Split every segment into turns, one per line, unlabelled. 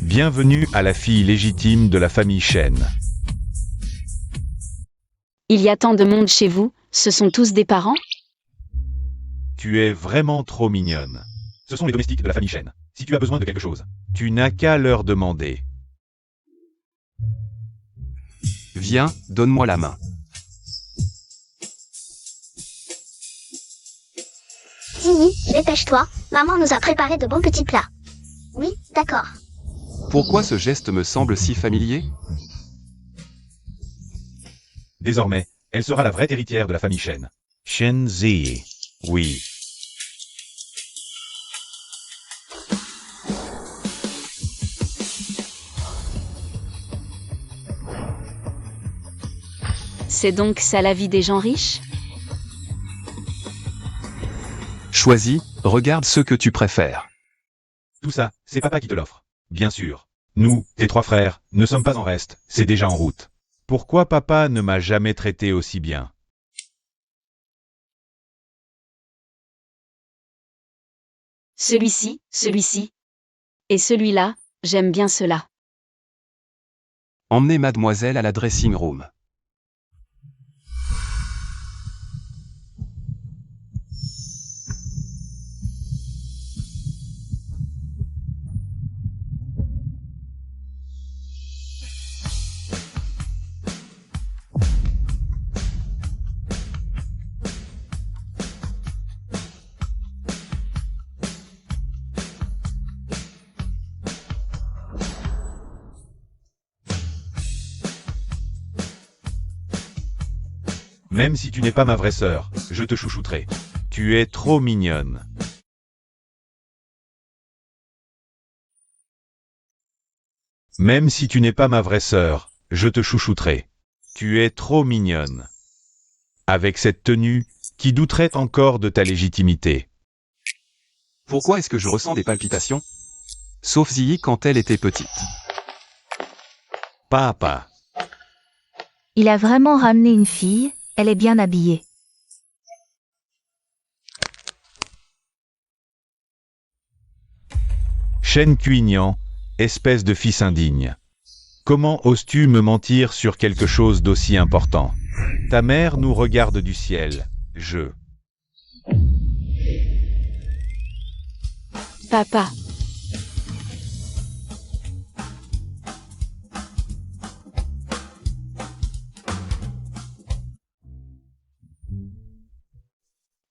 Bienvenue à la fille légitime de la famille Shen.
Il y a tant de monde chez vous, ce sont tous des parents?
Tu es vraiment trop mignonne. Ce sont les domestiques de la famille Shen. Si tu as besoin de quelque chose, tu n'as qu'à leur demander.
Viens, donne-moi la main.
Ziyi, dépêche-toi, maman nous a préparé de bons petits plats. Oui, d'accord.
Pourquoi ce geste me semble si familier?
Désormais, elle sera la vraie héritière de la famille Shen. Shen Ziyi. Oui.
C'est donc ça la vie des gens riches?
Choisis, regarde ce que tu préfères.
Tout ça, c'est papa qui te l'offre. Bien sûr. Nous, tes 3 frères, ne sommes pas en reste, c'est déjà en route. Pourquoi papa ne m'a jamais traité aussi bien?
Celui-ci. Et celui-là, j'aime bien cela.
Emmenez mademoiselle à la dressing room.
Même si tu n'es pas ma vraie sœur, je te chouchouterai. Tu es trop mignonne. Même si tu n'es pas ma vraie sœur, je te chouchouterai. Tu es trop mignonne. Avec cette tenue, qui douterait encore de ta légitimité?
Pourquoi est-ce que je ressens des palpitations? Sauf Ziyi quand elle était petite.
Papa.
Il a vraiment ramené une fille, elle est bien habillée.
Shen Cuignan, espèce de fils indigne. Comment oses-tu me mentir sur quelque chose d'aussi important? Ta mère nous regarde du ciel.
Papa.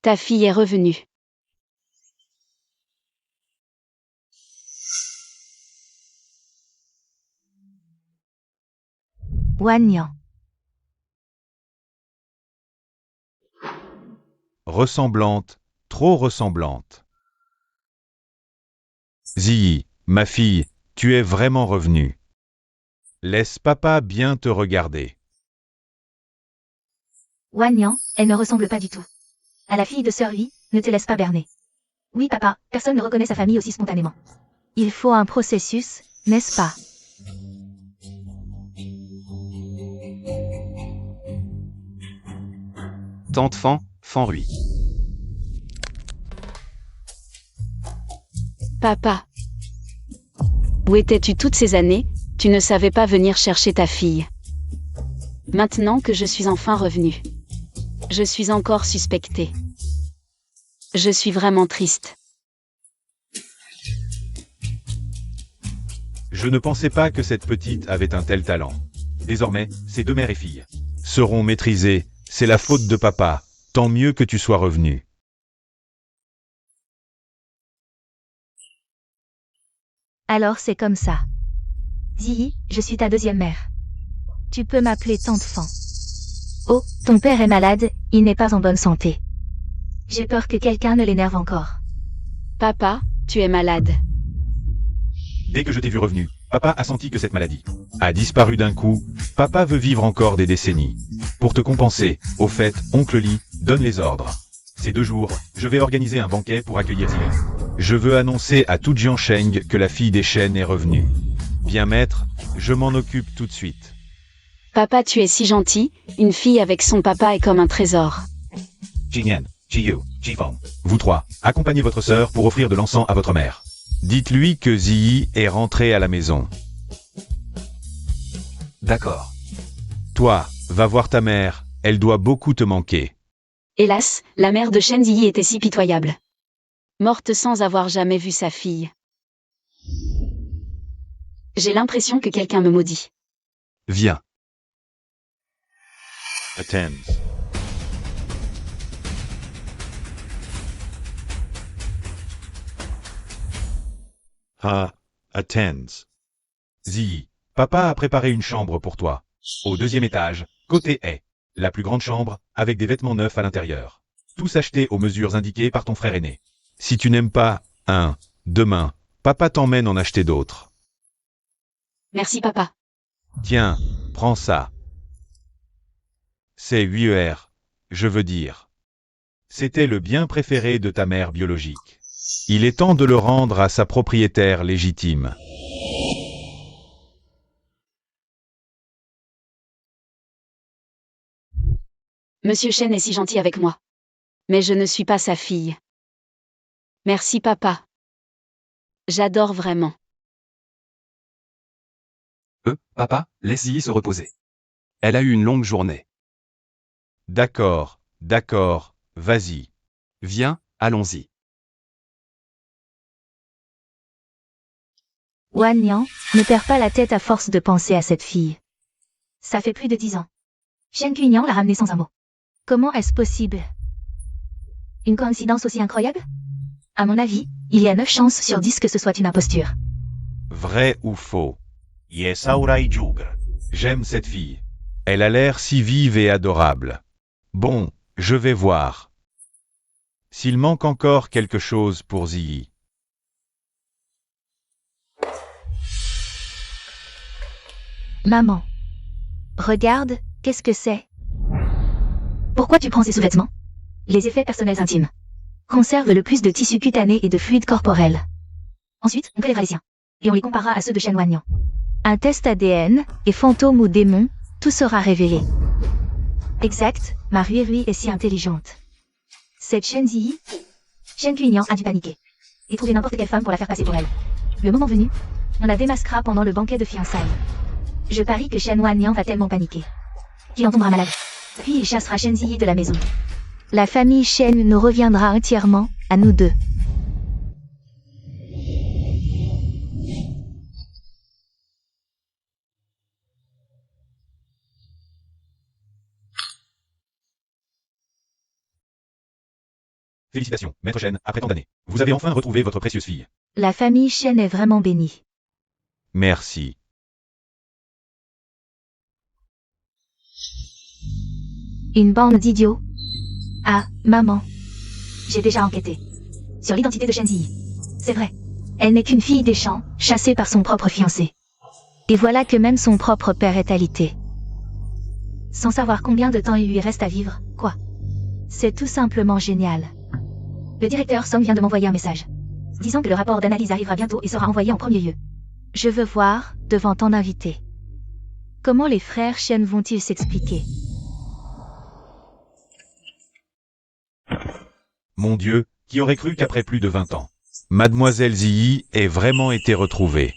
Ta fille est revenue.
Wanyan.
Ressemblante, trop ressemblante. Ziyi, ma fille, tu es vraiment revenue. Laisse papa bien te regarder.
Wanyan, elle ne ressemble pas du tout. À la fille de Sœur Yi, ne te laisse pas berner. Oui papa, personne ne reconnaît sa famille aussi spontanément. Il faut un processus, n'est-ce pas?
Tante Fan Rui.
Papa. Où étais-tu toutes ces années? Tu ne savais pas venir chercher ta fille. Maintenant que je suis enfin revenue. Je suis encore suspectée. Je suis vraiment triste.
Je ne pensais pas que cette petite avait un tel talent. Désormais, ces 2 mères et filles seront maîtrisées. C'est la faute de papa. Tant mieux que tu sois revenu.
Alors c'est comme ça. Ziyi, je suis ta deuxième mère. Tu peux m'appeler Tante Fan. Oh, ton père est malade, il n'est pas en bonne santé. J'ai peur que quelqu'un ne l'énerve encore.
Papa, tu es malade.
Dès que je t'ai vu revenu, papa a senti que cette maladie a disparu d'un coup. Papa veut vivre encore des décennies. Pour te compenser, au fait, oncle Li, donne les ordres. Ces 2 jours, je vais organiser un banquet pour accueillir Ziyi. Je veux annoncer à tout Jiansheng que la fille des Shen est revenue. Bien maître, je m'en occupe tout de suite.
Papa, tu es si gentil, une fille avec son papa est comme un trésor.
Jingyan, Jiyu, Jifeng, vous 3, accompagnez votre sœur pour offrir de l'encens à votre mère. Dites-lui que Ziyi est rentré à la maison.
D'accord.
Toi, va voir ta mère, elle doit beaucoup te manquer.
Hélas, la mère de Shen Ziyi était si pitoyable. Morte sans avoir jamais vu sa fille. J'ai l'impression que quelqu'un me maudit.
Viens.
Attends. Ah, attends. Ziyi, papa a préparé une chambre pour toi. Au 2e étage, côté est. La plus grande chambre, avec des vêtements neufs à l'intérieur. Tous achetés aux mesures indiquées par ton frère aîné. Si tu n'aimes pas un, demain, papa t'emmène en acheter d'autres.
Merci papa.
Tiens, prends ça. C'est 8 je veux dire. C'était le bien préféré de ta mère biologique. Il est temps de le rendre à sa propriétaire légitime.
Monsieur Shen est si gentil avec moi. Mais je ne suis pas sa fille. Merci papa. J'adore vraiment.
Papa, laisse Ziyi se reposer. Elle a eu une longue journée.
D'accord, vas-y.
Viens, allons-y.
Wan Niang, ne perds pas la tête à force de penser à cette fille. Ça fait plus de 10 ans. Shen Qunian l'a ramenée sans un mot. Comment est-ce possible? Une coïncidence aussi incroyable? À mon avis, il y a 9 chances sur 10 que ce soit une imposture.
Vrai ou faux? J'aime cette fille. Elle a l'air si vive et adorable. Bon, je vais voir. S'il manque encore quelque chose pour Ziyi.
Maman. Regarde, qu'est-ce que c'est? Pourquoi tu prends ces sous-vêtements? Les effets personnels intimes. Conserve le plus de tissu cutané et de fluide corporel. Ensuite, on prélèvera les siens. Et on les comparera à ceux de Shen Wannian. Un test ADN, et fantôme ou démon, tout sera révélé. Exact, ma Rui est si intelligente. Cette Shen Ziyi, Shen Qunian a dû paniquer. Et trouver n'importe quelle femme pour la faire passer pour elle. Le moment venu, on la démasquera pendant le banquet de fiançailles. Je parie que Shen Wannian va tellement paniquer qu'il en tombera malade. Puis il chassera Shen Ziyi de la maison. La famille Shen nous reviendra entièrement, à nous deux.
Félicitations, maître Shen, après tant d'années. Vous avez enfin retrouvé votre précieuse fille.
La famille Shen est vraiment bénie.
Merci.
Une bande d'idiots. Ah, maman. J'ai déjà enquêté sur l'identité de Shen Ziyi. C'est vrai. Elle n'est qu'une fille des champs, chassée par son propre fiancé. Et voilà que même son propre père est alité. Sans savoir combien de temps il lui reste à vivre, quoi. C'est tout simplement génial. Le directeur Song vient de m'envoyer un message. Disant que le rapport d'analyse arrivera bientôt et sera envoyé en premier lieu. Je veux voir, devant tant d'invités. Comment les frères Shen vont-ils s'expliquer?
Mon Dieu, qui aurait cru qu'après plus de 20 ans, Mademoiselle Ziyi ait vraiment été retrouvée.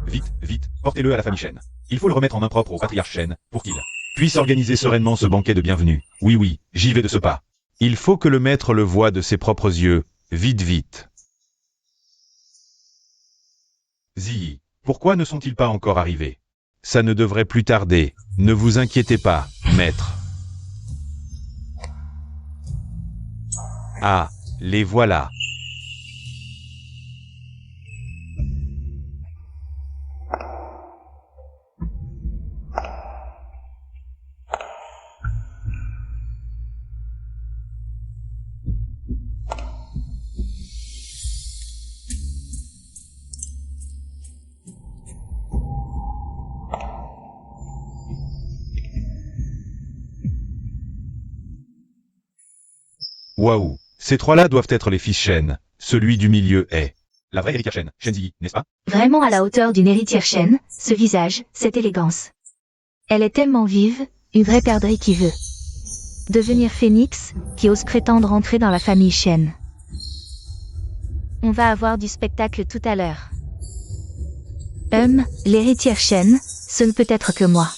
Vite, portez-le à la famille Shen. Il faut le remettre en main propre au patriarche Shen, pour qu'il puisse organiser sereinement ce banquet de bienvenue. Oui, j'y vais de ce pas. Il faut que le maître le voie de ses propres yeux. Vite. Ziyi, pourquoi ne sont-ils pas encore arrivés? Ça ne devrait plus tarder. Ne vous inquiétez pas, maître. Ah, les voilà. Waouh, ces trois-là doivent être les fils Shen. Celui du milieu est la vraie héritière Shen, Shen Ziyi, n'est-ce pas?
Vraiment à la hauteur d'une héritière Shen, ce visage, cette élégance. Elle est tellement vive, une vraie perdrix qui veut devenir phénix, qui ose prétendre entrer dans la famille Shen. On va avoir du spectacle tout à l'heure. L'héritière Shen, ce ne peut être que moi.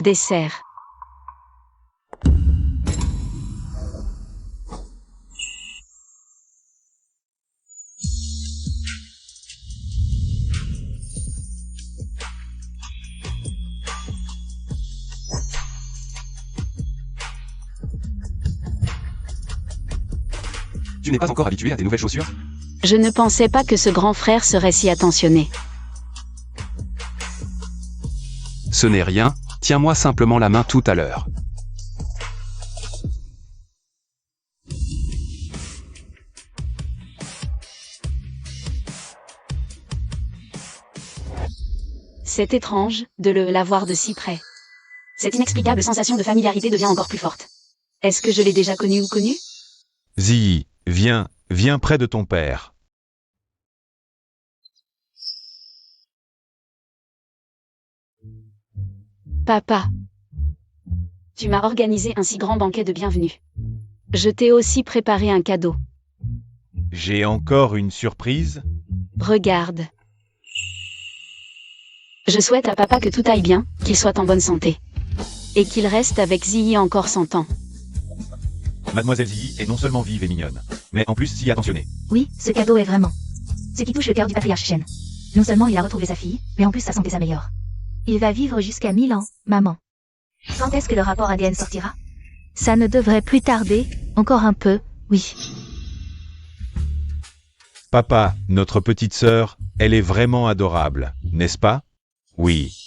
Dessert.
Tu n'es pas encore habitué à tes nouvelles chaussures?
Je ne pensais pas que ce grand frère serait si attentionné.
Ce n'est rien, tiens-moi simplement la main tout à l'heure.
C'est étrange de la voir de si près. Cette inexplicable sensation de familiarité devient encore plus forte. Est-ce que je l'ai déjà connu ou connu?
Ziyi, viens près de ton père.
Papa. Tu m'as organisé un si grand banquet de bienvenue. Je t'ai aussi préparé un cadeau.
J'ai encore une surprise.
Regarde. Je souhaite à papa que tout aille bien, qu'il soit en bonne santé. Et qu'il reste avec Ziyi encore 100 ans.
Mademoiselle Ziyi est non seulement vive et mignonne, mais en plus si attentionnée.
Oui, ce cadeau est vraiment ce qui touche le cœur du patriarche Shen. Non seulement il a retrouvé sa fille, mais en plus sa santé s'améliore. Il va vivre jusqu'à 1000 ans, maman. Quand est-ce que le rapport ADN sortira? Ça ne devrait plus tarder, encore un peu, oui.
Papa, notre petite sœur, elle est vraiment adorable, n'est-ce pas? Oui.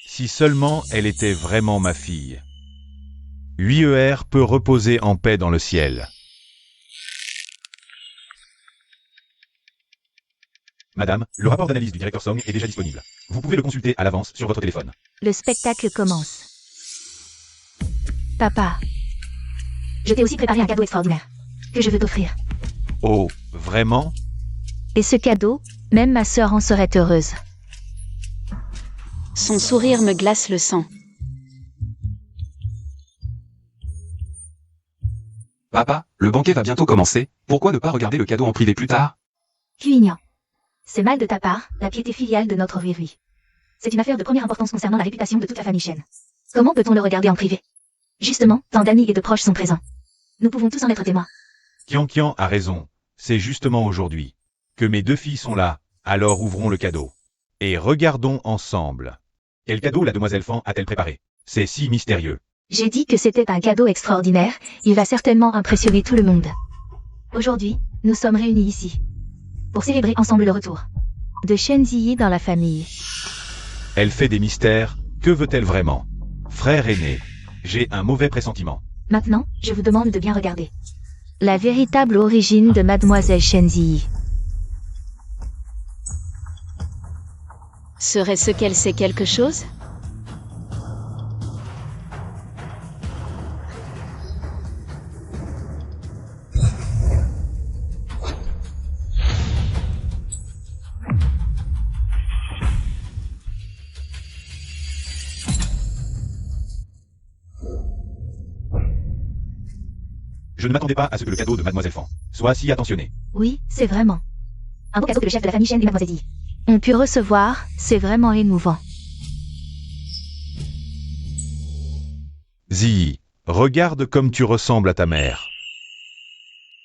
Si seulement elle était vraiment ma fille. 8ER peut reposer en paix dans le ciel. Madame, le rapport d'analyse du directeur Song est déjà disponible. Vous pouvez le consulter à l'avance sur votre téléphone.
Le spectacle commence. Papa, je t'ai aussi préparé un cadeau extraordinaire que je veux t'offrir.
Oh, vraiment?
Et ce cadeau, même ma sœur en serait heureuse.
Son sourire me glace le sang.
Papa, le banquet va bientôt commencer, pourquoi ne pas regarder le cadeau en privé plus tard?
Cuignan. C'est mal de ta part, la piété filiale de notre Rui. C'est une affaire de première importance concernant la réputation de toute la famille Shen. Comment peut-on le regarder en privé? Justement, tant d'amis et de proches sont présents. Nous pouvons tous en être témoins.
Qian a raison. C'est justement aujourd'hui que mes deux filles sont là, alors ouvrons le cadeau. Et regardons ensemble. Quel cadeau la demoiselle Fan a-t-elle préparé? C'est si mystérieux.
J'ai dit que c'était un cadeau extraordinaire, il va certainement impressionner tout le monde. Aujourd'hui, nous sommes réunis ici pour célébrer ensemble le retour de Shen Ziyi dans la famille.
Elle fait des mystères, que veut-elle vraiment? Frère aîné, j'ai un mauvais pressentiment.
Maintenant, je vous demande de bien regarder. La véritable origine de Mademoiselle Shen Ziyi.
Serait-ce qu'elle sait quelque chose?
Je ne m'attendais pas à ce que le cadeau de Mademoiselle Fan soit si attentionné.
Oui, c'est vraiment un beau cadeau que le chef de la famille Shen et Mademoiselle Ziyi ont pu recevoir, c'est vraiment émouvant.
Ziyi, regarde comme tu ressembles à ta mère.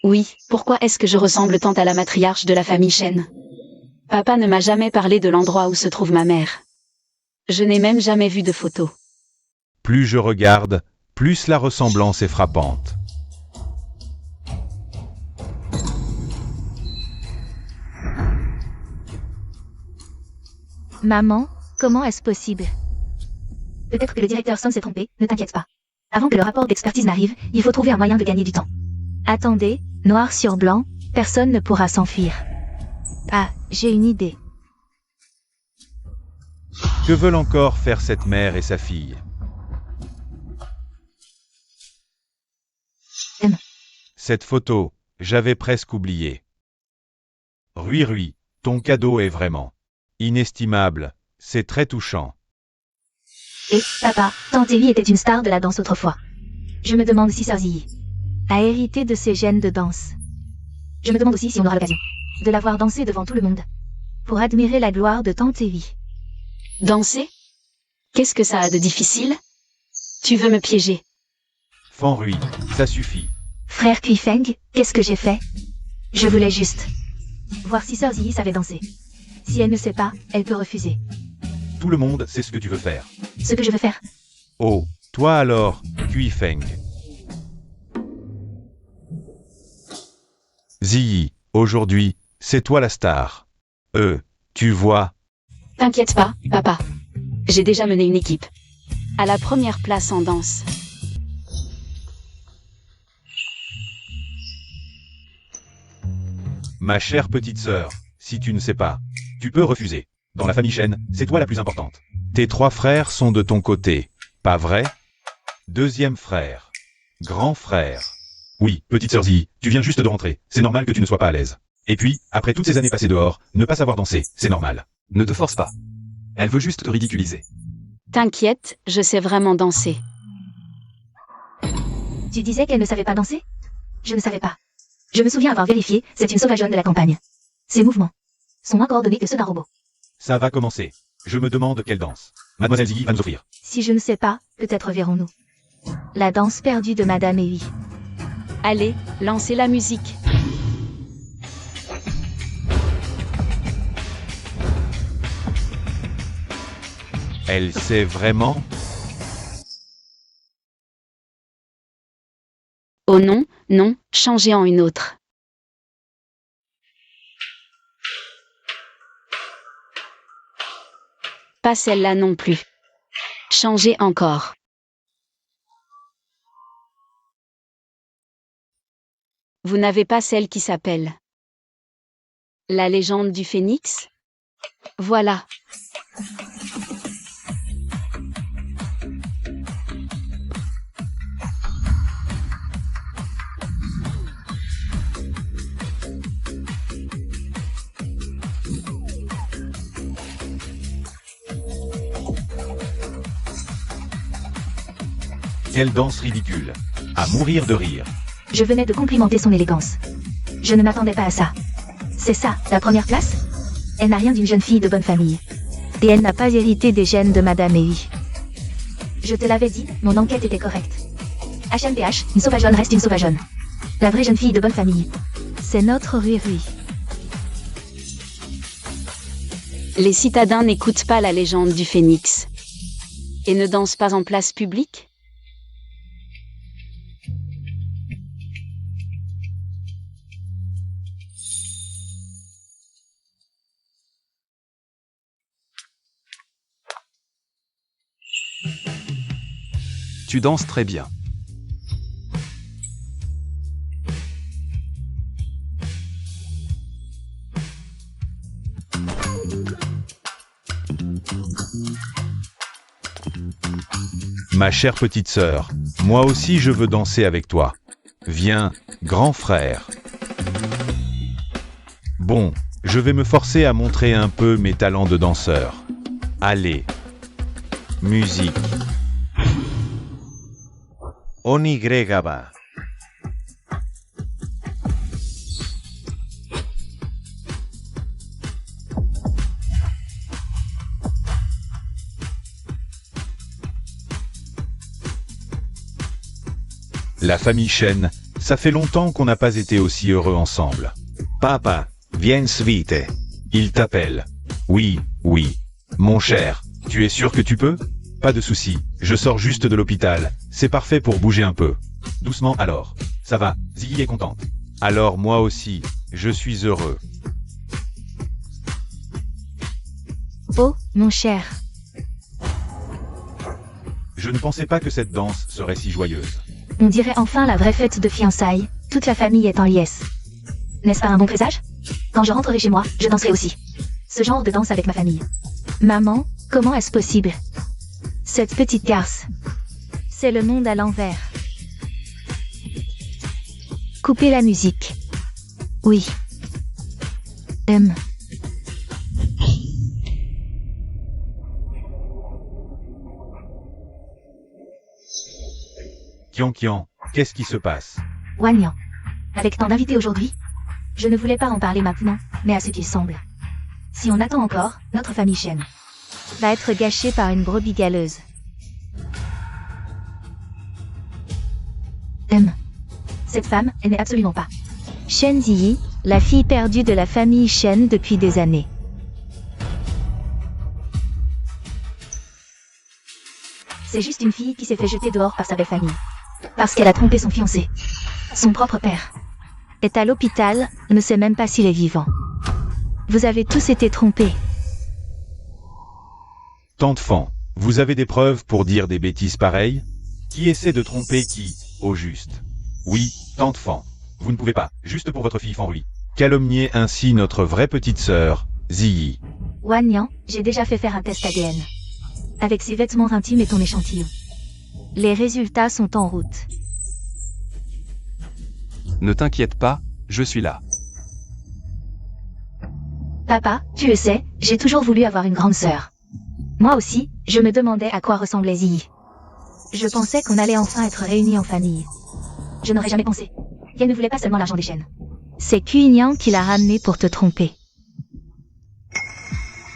Oui, pourquoi est-ce que je ressemble tant à la matriarche de la famille Shen? Papa ne m'a jamais parlé de l'endroit où se trouve ma mère. Je n'ai même jamais vu de photo.
Plus je regarde, plus la ressemblance est frappante.
Maman, comment est-ce possible? Peut-être que le directeur Song s'est trompé, ne t'inquiète pas. Avant que le rapport d'expertise n'arrive, il faut trouver un moyen de gagner du temps. Attendez, noir sur blanc, personne ne pourra s'enfuir. Ah, j'ai une idée.
Que veulent encore faire cette mère et sa fille? Cette photo, j'avais presque oublié. Rui, ton cadeau est vraiment inestimable, c'est très touchant.
Et, papa, Tante Ellie était une star de la danse autrefois. Je me demande si Sœur Ziyi a hérité de ses gènes de danse. Je me demande aussi si on aura l'occasion de la voir danser devant tout le monde, pour admirer la gloire de Tante Evie.
Danser? Qu'est-ce que ça a de difficile? Tu veux me piéger?
Fan Rui, ça suffit.
Frère Kuifeng, qu'est-ce que j'ai fait? Je voulais juste voir si Sœur Ziyi savait danser. Si elle ne sait pas, elle peut refuser.
Tout le monde sait ce que tu veux faire.
Ce que je veux faire.
Oh, toi alors, Kuifeng. Ziyi, aujourd'hui, c'est toi la star. Tu vois.
T'inquiète pas, papa. J'ai déjà mené une équipe à la première place en danse.
Ma chère petite sœur, si tu ne sais pas, tu peux refuser. Dans la famille Shen, c'est toi la plus importante. Tes 3 frères sont de ton côté, pas vrai? Deuxième frère. Grand frère. Oui, petite sœur Ziyi, tu viens juste de rentrer, c'est normal que tu ne sois pas à l'aise. Et puis, après toutes ces années passées dehors, ne pas savoir danser, c'est normal.
Ne te force pas. Elle veut juste te ridiculiser.
T'inquiète, je sais vraiment danser.
Tu disais qu'elle ne savait pas danser? Je ne savais pas. Je me souviens avoir vérifié, c'est une sauvageonne de la campagne. Ses mouvements sont moins coordonnés que ceux d'un robot.
Ça va commencer. Je me demande quelle danse Mademoiselle Ziyi va nous offrir.
Si je ne sais pas, peut-être verrons-nous. La danse perdue de Madame Evie.
Allez, lancez la musique.
Elle sait vraiment?
Oh non, non, changez en une autre. Pas celle-là non plus. Changez encore. Vous n'avez pas celle qui s'appelle La légende du phénix? Voilà.
Quelle danse ridicule. À mourir de rire.
Je venais de complimenter son élégance. Je ne m'attendais pas à ça. C'est ça, la première place? Elle n'a rien d'une jeune fille de bonne famille. Et elle n'a pas hérité des gènes de Madame Evie. Je te l'avais dit, mon enquête était correcte. HMPH, une sauvageonne reste une sauvageonne. La vraie jeune fille de bonne famille. C'est notre Rui.
Les citadins n'écoutent pas la légende du phénix. Et ne dansent pas en place publique?
Tu danses très bien.
Ma chère petite sœur, moi aussi je veux danser avec toi. Viens, grand frère. Bon, je vais me forcer à montrer un peu mes talents de danseur. Allez. Musique. Onigregaba. La famille Shen, ça fait longtemps qu'on n'a pas été aussi heureux ensemble. Papa, viens vite. Il t'appelle. Oui, oui. Mon cher, tu es sûr que tu peux? Pas de souci, je sors juste de l'hôpital. C'est parfait pour bouger un peu. Doucement alors. Ça va, Ziyi est contente. Alors moi aussi, je suis heureux.
Oh, mon cher.
Je ne pensais pas que cette danse serait si joyeuse.
On dirait enfin la vraie fête de fiançailles. Toute la famille est en liesse. N'est-ce pas un bon présage? Quand je rentrerai chez moi, je danserai aussi. Ce genre de danse avec ma famille. Maman, comment est-ce possible? Cette petite garce. C'est le monde à l'envers. Coupez la musique. Oui.
Kian, qu'est-ce qui se passe?
Wagnan. Avec tant d'invités aujourd'hui, je ne voulais pas en parler maintenant, mais à ce qu'il semble. Si on attend encore, notre famille Shen va être gâchée par une brebis galeuse. Cette femme, elle n'est absolument pas Shen Ziyi, la fille perdue de la famille Shen depuis des années. C'est juste une fille qui s'est fait jeter dehors par sa belle famille. Parce qu'elle a trompé son fiancé. Son propre père est à l'hôpital, ne sait même pas s'il est vivant. Vous avez tous été trompés.
Tante Fan, vous avez des preuves pour dire des bêtises pareilles? Qui essaie de tromper qui, au juste? Oui, Tante Fan, vous ne pouvez pas, juste pour votre fille Fanrui, calomnier ainsi notre vraie petite sœur, Ziyi.
Wagnan, j'ai déjà fait faire un test ADN. Avec ses vêtements intimes et ton échantillon. Les résultats sont en route.
Ne t'inquiète pas, je suis là.
Papa, tu le sais, j'ai toujours voulu avoir une grande sœur. Moi aussi, je me demandais à quoi ressemblait Ziyi. Je pensais qu'on allait enfin être réunis en famille. Je n'aurais jamais pensé qu'elle ne voulait pas seulement l'argent des chaînes. C'est Kuinian qui l'a ramené pour te tromper.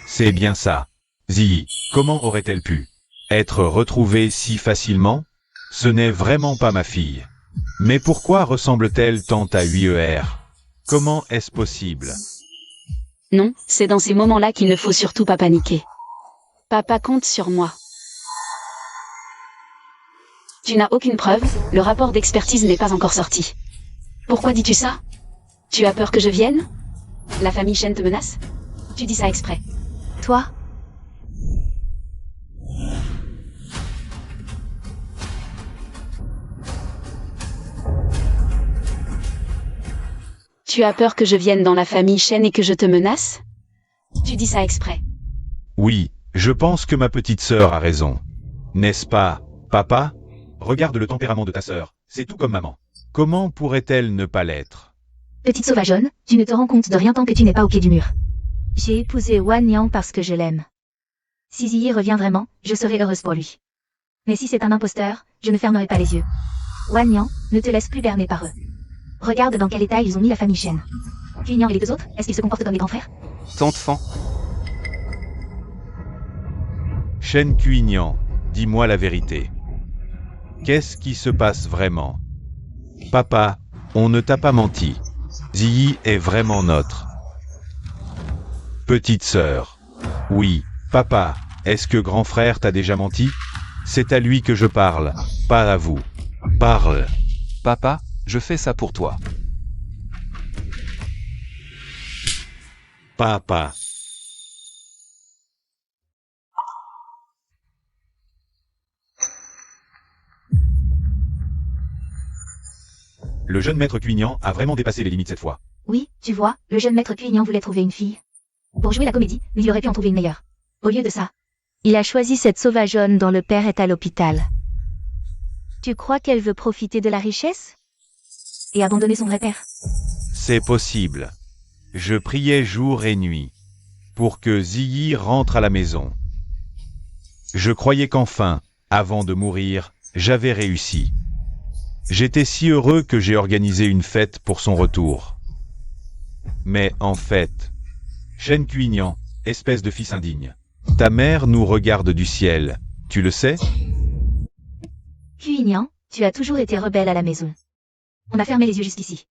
C'est bien ça. Ziyi, comment aurait-elle pu être retrouvée si facilement? Ce n'est vraiment pas ma fille. Mais pourquoi ressemble-t-elle tant à UER? Comment est-ce possible?
Non, c'est dans ces moments-là qu'il ne faut surtout pas paniquer. Papa compte sur moi. Tu n'as aucune preuve, le rapport d'expertise n'est pas encore sorti. Pourquoi dis-tu ça? Tu as peur que je vienne? La famille Shen te menace? Tu dis ça exprès.
Toi?
Tu as peur que je vienne dans la famille Shen et que je te menace? Tu dis ça exprès.
Oui, je pense que ma petite sœur a raison. N'est-ce pas, papa? Regarde le tempérament de ta sœur, c'est tout comme maman. Comment pourrait-elle ne pas l'être?
Petite sauvageonne, tu ne te rends compte de rien tant que tu n'es pas au pied du mur. J'ai épousé Wagnan parce que je l'aime. Si Ziyi revient vraiment, je serai heureuse pour lui. Mais si c'est un imposteur, je ne fermerai pas les yeux. Wagnan, ne te laisse plus berner par eux. Regarde dans quel état ils ont mis la famille Shen. Kuinian et les deux autres, est-ce qu'ils se comportent comme des grands frères?
Tante Fan,
Shen Kuinian, dis-moi la vérité. Qu'est-ce qui se passe vraiment? Papa, on ne t'a pas menti. Ziyi est vraiment notre petite sœur. Oui, papa, est-ce que grand frère t'a déjà menti? C'est à lui que je parle, pas à vous. Parle.
papa, je fais ça pour toi.
Papa. Le jeune maître Kuinian a vraiment dépassé les limites cette fois.
Oui, tu vois, le jeune maître Kuinian voulait trouver une fille. Pour jouer la comédie, il y aurait pu en trouver une meilleure. Au lieu de ça, il a choisi cette sauvageonne dont le père est à l'hôpital. Tu crois qu'elle veut profiter de la richesse? Et abandonner son vrai père?
C'est possible. Je priais jour et nuit pour que Ziyi rentre à la maison. Je croyais qu'enfin, avant de mourir, j'avais réussi. J'étais si heureux que j'ai organisé une fête pour son retour. Mais en fait, Shen Kuinian, espèce de fils indigne, ta mère nous regarde du ciel, tu le sais?
Kuinian, tu as toujours été rebelle à la maison. On a fermé les yeux jusqu'ici.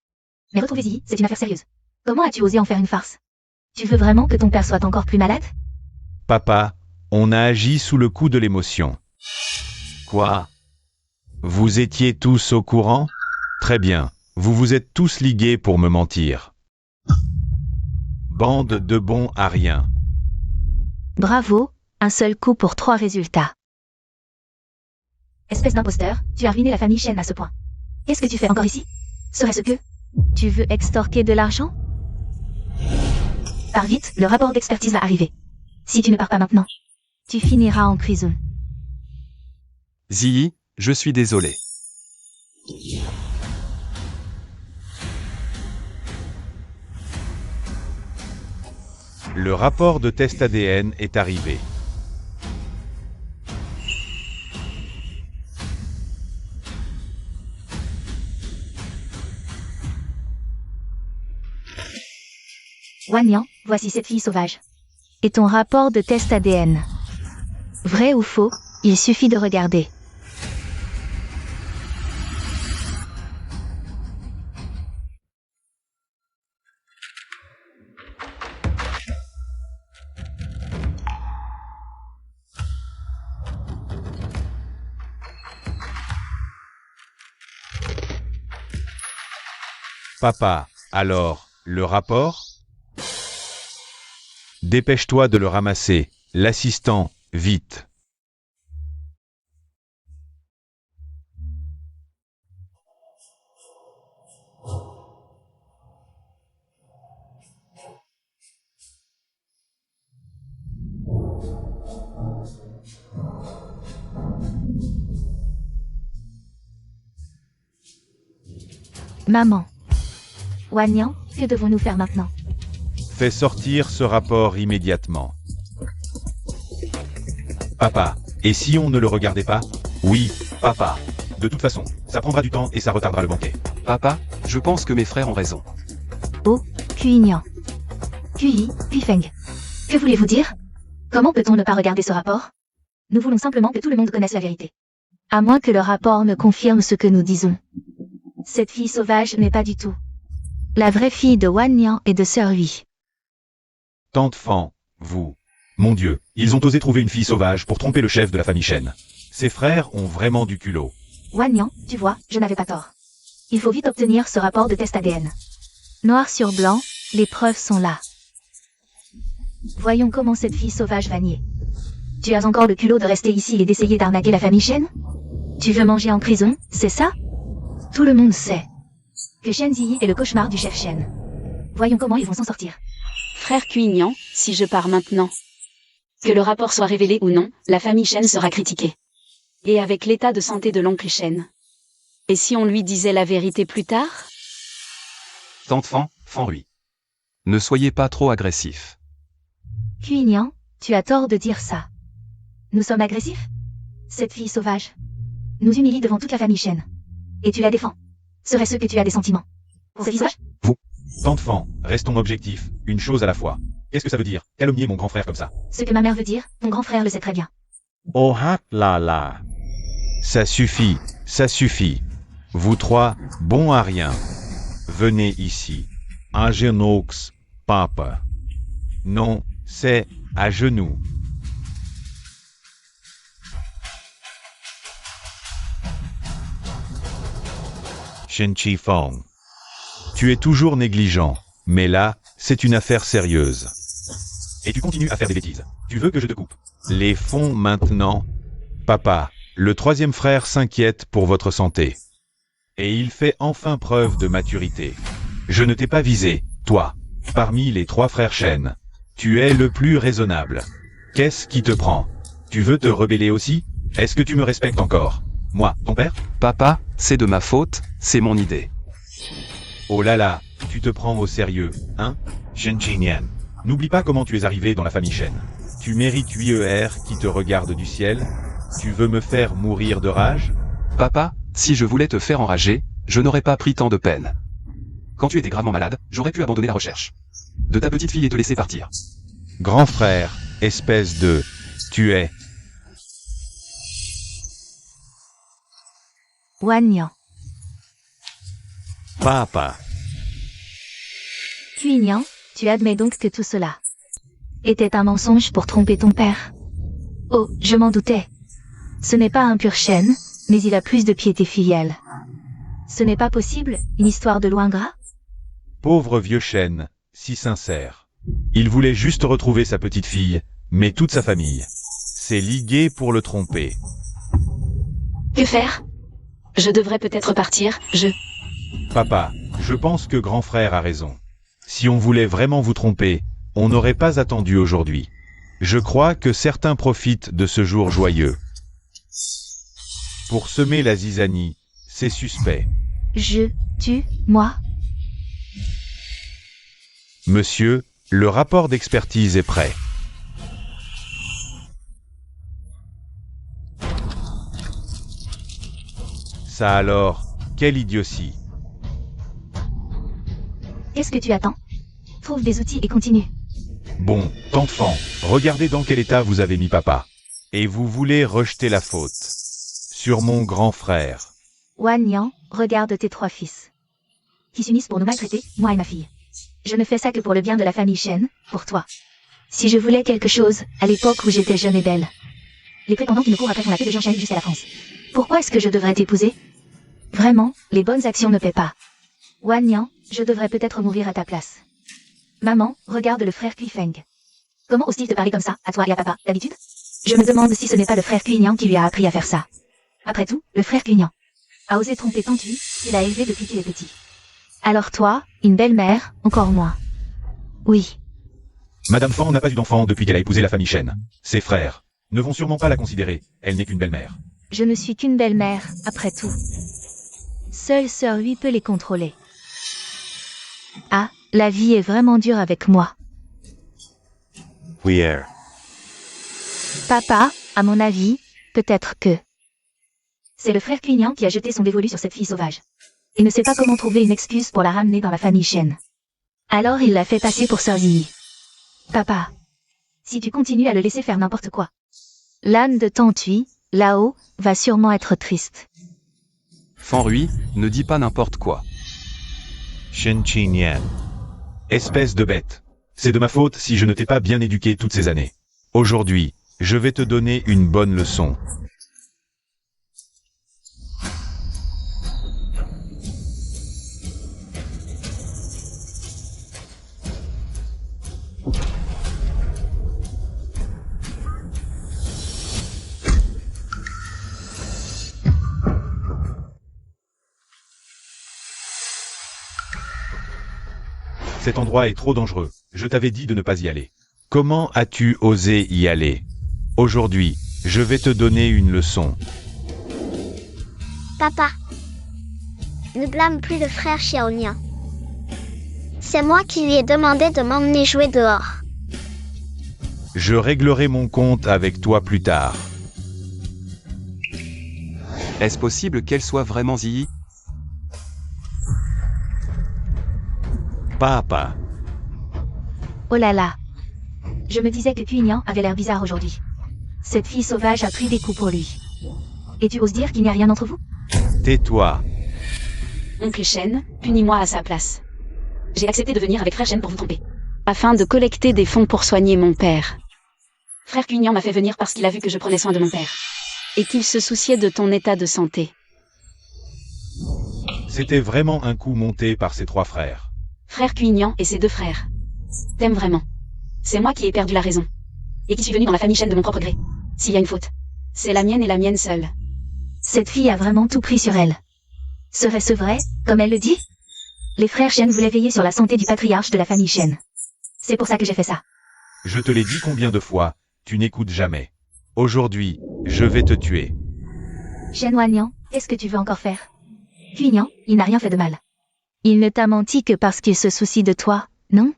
Mais retrouver Ziyi, c'est une affaire sérieuse. Comment as-tu osé en faire une farce? Tu veux vraiment que ton père soit encore plus malade?
Papa, on a agi sous le coup de l'émotion. Quoi? Vous étiez tous au courant? Très bien, vous vous êtes tous ligués pour me mentir. Bande de bons à rien.
Bravo, un seul coup pour 3 résultats. Espèce d'imposteur, tu as ruiné la famille Shen à ce point. Qu'est-ce que tu fais encore ici? Serait-ce que... Tu veux extorquer de l'argent? Pars vite, le rapport d'expertise va arriver. Si tu ne pars pas maintenant, tu finiras en prison.
Ziyi, je suis désolé.
Le rapport de test ADN est arrivé.
Wanyan, voici cette fille sauvage. Et ton rapport de test ADN. Vrai ou faux, il suffit de regarder.
Papa, alors, le rapport? Dépêche-toi de le ramasser. L'assistant, vite.
Maman. Wanyan, que devons-nous faire maintenant?
Fais sortir ce rapport immédiatement. Papa, et si on ne le regardait pas? Oui, papa. De toute façon, ça prendra du temps et ça retardera le banquet.
Papa, je pense que mes frères ont raison.
Oh, Kuinyan. Kui, Feng. Que voulez-vous dire? Comment peut-on ne pas regarder ce rapport? Nous voulons simplement que tout le monde connaisse la vérité. À moins que le rapport me confirme ce que nous disons. Cette fille sauvage n'est pas du tout la vraie fille de Wanyan et de Sœur Hui.
Tante Fan, vous. Mon Dieu, ils ont osé trouver une fille sauvage pour tromper le chef de la famille Shen. Ses frères ont vraiment du culot.
Wanyan, tu vois, je n'avais pas tort. Il faut vite obtenir ce rapport de test ADN. Noir sur blanc, les preuves sont là. Voyons comment cette fille sauvage va nier. Tu as encore le culot de rester ici et d'essayer d'arnaquer la famille Shen? Tu veux manger en prison, c'est ça? Tout le monde sait que Shen Ziyi est le cauchemar du chef Shen. Voyons comment ils vont s'en sortir.
Frère Kuinyan, si je pars maintenant, que le rapport soit révélé ou non, la famille Shen sera critiquée. Et avec l'état de santé de l'oncle Shen. Et si on lui disait la vérité plus tard?
Tante Fan, Hui. Ne soyez pas trop agressif.
Kuinyan, tu as tort de dire ça. Nous sommes agressifs? Cette fille sauvage nous humilie devant toute la famille Shen. Et tu la défends. Serait-ce que tu as des sentiments pour ce visage?
Tante Fan, restons objectifs, une chose à la fois. Qu'est-ce que ça veut dire, calomnier mon grand frère comme ça?
Ce que ma mère veut dire, ton grand frère le sait très bien.
Oh hat là là.
Ça suffit, ça suffit. Vous trois, bons à rien. Venez ici. À genoux, papa. Non, c'est à genoux. Shen Chi Fong. Tu es toujours négligent, mais là, c'est une affaire sérieuse. Et tu continues à faire des bêtises. Tu veux que je te coupe? Les fonds maintenant. Papa, le troisième frère s'inquiète pour votre santé. Et il fait enfin preuve de maturité. Je ne t'ai pas visé, toi. Parmi les trois frères Shen, tu es le plus raisonnable. Qu'est-ce qui te prend? Tu veux te rebeller aussi? Est-ce que tu me respectes encore? Moi, ton père?
Papa, c'est de ma faute, c'est mon idée.
Oh là là, tu te prends au sérieux, hein? Shen Qingyan. N'oublie pas comment tu es arrivé dans la famille Shen. Tu mérites 8 ER qui te regardent du ciel. Tu veux me faire mourir de rage?
Papa, si je voulais te faire enrager, je n'aurais pas pris tant de peine. Quand tu étais gravement malade, j'aurais pu abandonner la recherche de ta petite fille et te laisser partir.
Grand frère, espèce de... Tu es...
Wanyan.
Papa.
Kuinyan, tu admets donc que tout cela était un mensonge pour tromper ton père. Oh, je m'en doutais. Ce n'est pas un pur Shen, mais il a plus de piété filiale. Ce n'est pas possible, une histoire de loin gras?
Pauvre vieux Shen, si sincère. Il voulait juste retrouver sa petite fille, mais toute sa famille s'est liguée pour le tromper.
Que faire? Je devrais peut-être partir,
Papa, je pense que grand frère a raison. Si on voulait vraiment vous tromper, on n'aurait pas attendu aujourd'hui. Je crois que certains profitent de ce jour joyeux. Pour semer la zizanie, c'est suspect.
Moi?
Monsieur, le rapport d'expertise est prêt. Ça alors, quelle idiotie.
Qu'est-ce que tu attends? Trouve des outils et continue.
Bon, tante Fan, regardez dans quel état vous avez mis papa. Et vous voulez rejeter la faute sur mon grand frère.
Wan Yang, regarde tes 3 fils. Qui s'unissent pour nous maltraiter, moi et ma fille. Je ne fais ça que pour le bien de la famille Shen, pour toi. Si je voulais quelque chose, à l'époque où j'étais jeune et belle. Les prétendants qui me courent après font la queue de Jean Shen jusqu'à la France. Pourquoi est-ce que je devrais t'épouser? Vraiment, les bonnes actions ne paient pas. Wan Yang, je devrais peut-être mourir à ta place. Maman, regarde le frère Kui Feng. Comment ose-t-il te parler comme ça, à toi et à papa, d'habitude? Je me demande si ce n'est pas le frère Kui Yang qui lui a appris à faire ça. Après tout, le frère Kui Yang a osé tromper Tante Hui, qu'il a élevé depuis qu'il est petit. Alors toi, une belle-mère, encore moins. Oui.
Madame Fan n'a pas eu d'enfant depuis qu'elle a épousé la famille Shen. Ses frères ne vont sûrement pas la considérer, elle n'est qu'une belle-mère.
Je ne suis qu'une belle-mère, après tout. Seule Sœur Hui peut les contrôler. Ah, la vie est vraiment dure avec moi.
We are.
Papa, à mon avis, peut-être que... C'est le frère Clignant qui a jeté son dévolu sur cette fille sauvage. Il ne sait pas comment trouver une excuse pour la ramener dans la famille Shen. Alors il l'a fait passer pour Sœur Ziyi. Papa, si tu continues à le laisser faire n'importe quoi, l'âne de Tante Hui, là-haut, va sûrement être triste.
Fan Rui, ne dis pas n'importe quoi.
Shen Qingyan. Espèce de bête. C'est de ma faute si je ne t'ai pas bien éduqué toutes ces années. Aujourd'hui, je vais te donner une bonne leçon. Cet endroit est trop dangereux. Je t'avais dit de ne pas y aller. Comment as-tu osé y aller? Aujourd'hui, je vais te donner une leçon.
Papa, ne blâme plus le frère Xiaolian. C'est moi qui lui ai demandé de m'emmener jouer dehors.
Je réglerai mon compte avec toi plus tard.
Est-ce possible qu'elle soit vraiment Ziyi?
Papa.
Oh là là. Je me disais que Cuignan avait l'air bizarre aujourd'hui. Cette fille sauvage a pris des coups pour lui. Et tu oses dire qu'il n'y a rien entre vous?
Tais-toi.
Oncle Shen, punis-moi à sa place. J'ai accepté de venir avec frère Shen pour vous tromper. Afin de collecter des fonds pour soigner mon père. Frère Cuignan m'a fait venir parce qu'il a vu que je prenais soin de mon père. Et qu'il se souciait de ton état de santé.
C'était vraiment un coup monté par ses 3 frères.
Frère Cuignan et ses 2 frères. T'aimes vraiment. C'est moi qui ai perdu la raison. Et qui suis venu dans la famille Shen de mon propre gré. S'il y a une faute, c'est la mienne et la mienne seule.
Cette fille a vraiment tout pris sur elle. Serait-ce vrai, comme elle le dit? Les frères Shen voulaient veiller sur la santé du patriarche de la famille Shen. C'est pour ça que j'ai fait ça.
Je te l'ai dit combien de fois, tu n'écoutes jamais. Aujourd'hui, je vais te tuer.
Shen Wanyan, qu'est-ce que tu veux encore faire? Cuignan, il n'a rien fait de mal. Il ne t'a menti que parce qu'il se soucie de toi, non?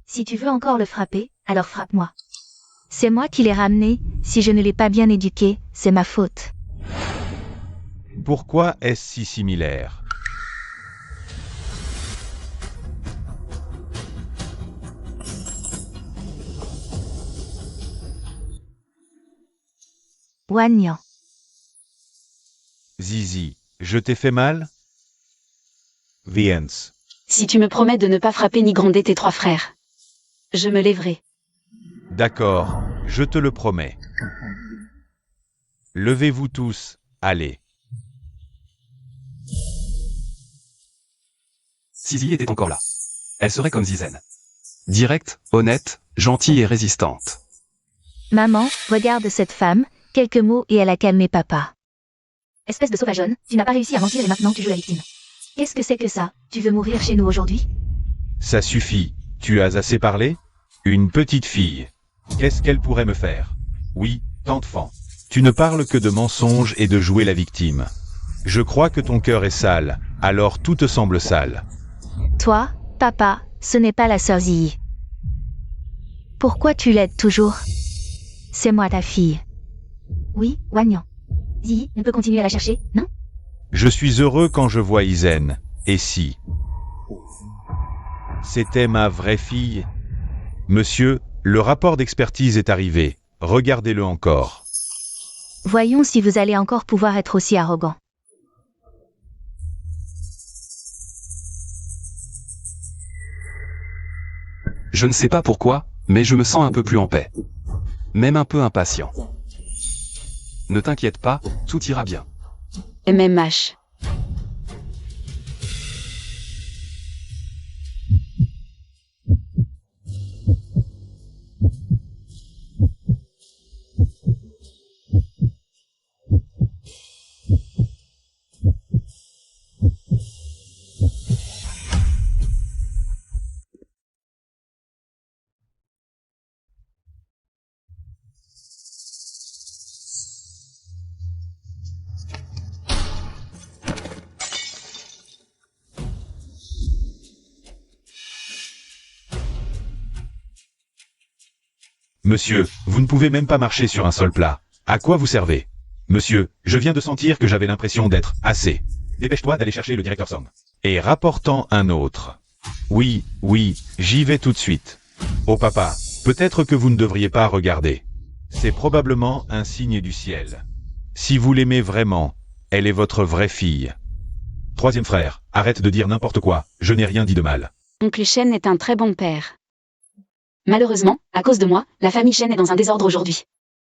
Si tu veux encore le frapper, alors frappe-moi. C'est moi qui l'ai ramené, si je ne l'ai pas bien éduqué, c'est ma faute.
Pourquoi est-ce si similaire?
Wanyan.
Zizi, je t'ai fait mal? Viens.
Si tu me promets de ne pas frapper ni gronder tes 3 frères, je me lèverai.
D'accord, je te le promets. Levez-vous tous, allez.
Si Ziyi était encore là, elle serait comme Zizen. Directe, honnête, gentille et résistante.
Maman, regarde cette femme, quelques mots et elle a calmé papa. Espèce de sauvageonne, tu n'as pas réussi à mentir et maintenant tu joues la victime. Qu'est-ce que c'est que ça? Tu veux mourir chez nous aujourd'hui?
Ça suffit, tu as assez parlé? Une petite fille. Qu'est-ce qu'elle pourrait me faire? Oui, tante Fan. Tu ne parles que de mensonges et de jouer la victime. Je crois que ton cœur est sale, alors tout te semble sale.
Toi, papa, ce n'est pas la sœur Ziyi. Pourquoi tu l'aides toujours? C'est moi ta fille. Oui, Wanyan. Ziyi ne peut continuer à la chercher, non?
Je suis heureux quand je vois Izen. Et si c'était ma vraie fille? Monsieur, le rapport d'expertise est arrivé. Regardez-le encore.
Voyons si vous allez encore pouvoir être aussi arrogant.
Je ne sais pas pourquoi, mais je me sens un peu plus en paix. Même un peu impatient. Ne t'inquiète pas, tout ira bien.
MMH.
Monsieur, vous ne pouvez même pas marcher sur un sol plat. À quoi vous servez? Monsieur, je viens de sentir que j'avais l'impression d'être assez. Dépêche-toi d'aller chercher le directeur Song. Et rapportant un autre. Oui, j'y vais tout de suite. Oh papa, peut-être que vous ne devriez pas regarder. C'est probablement un signe du ciel. Si vous l'aimez vraiment, elle est votre vraie fille. Troisième frère, arrête de dire n'importe quoi, je n'ai rien dit de mal.
Oncle Shen est un très bon père. Malheureusement, à cause de moi, la famille Shen est dans un désordre aujourd'hui.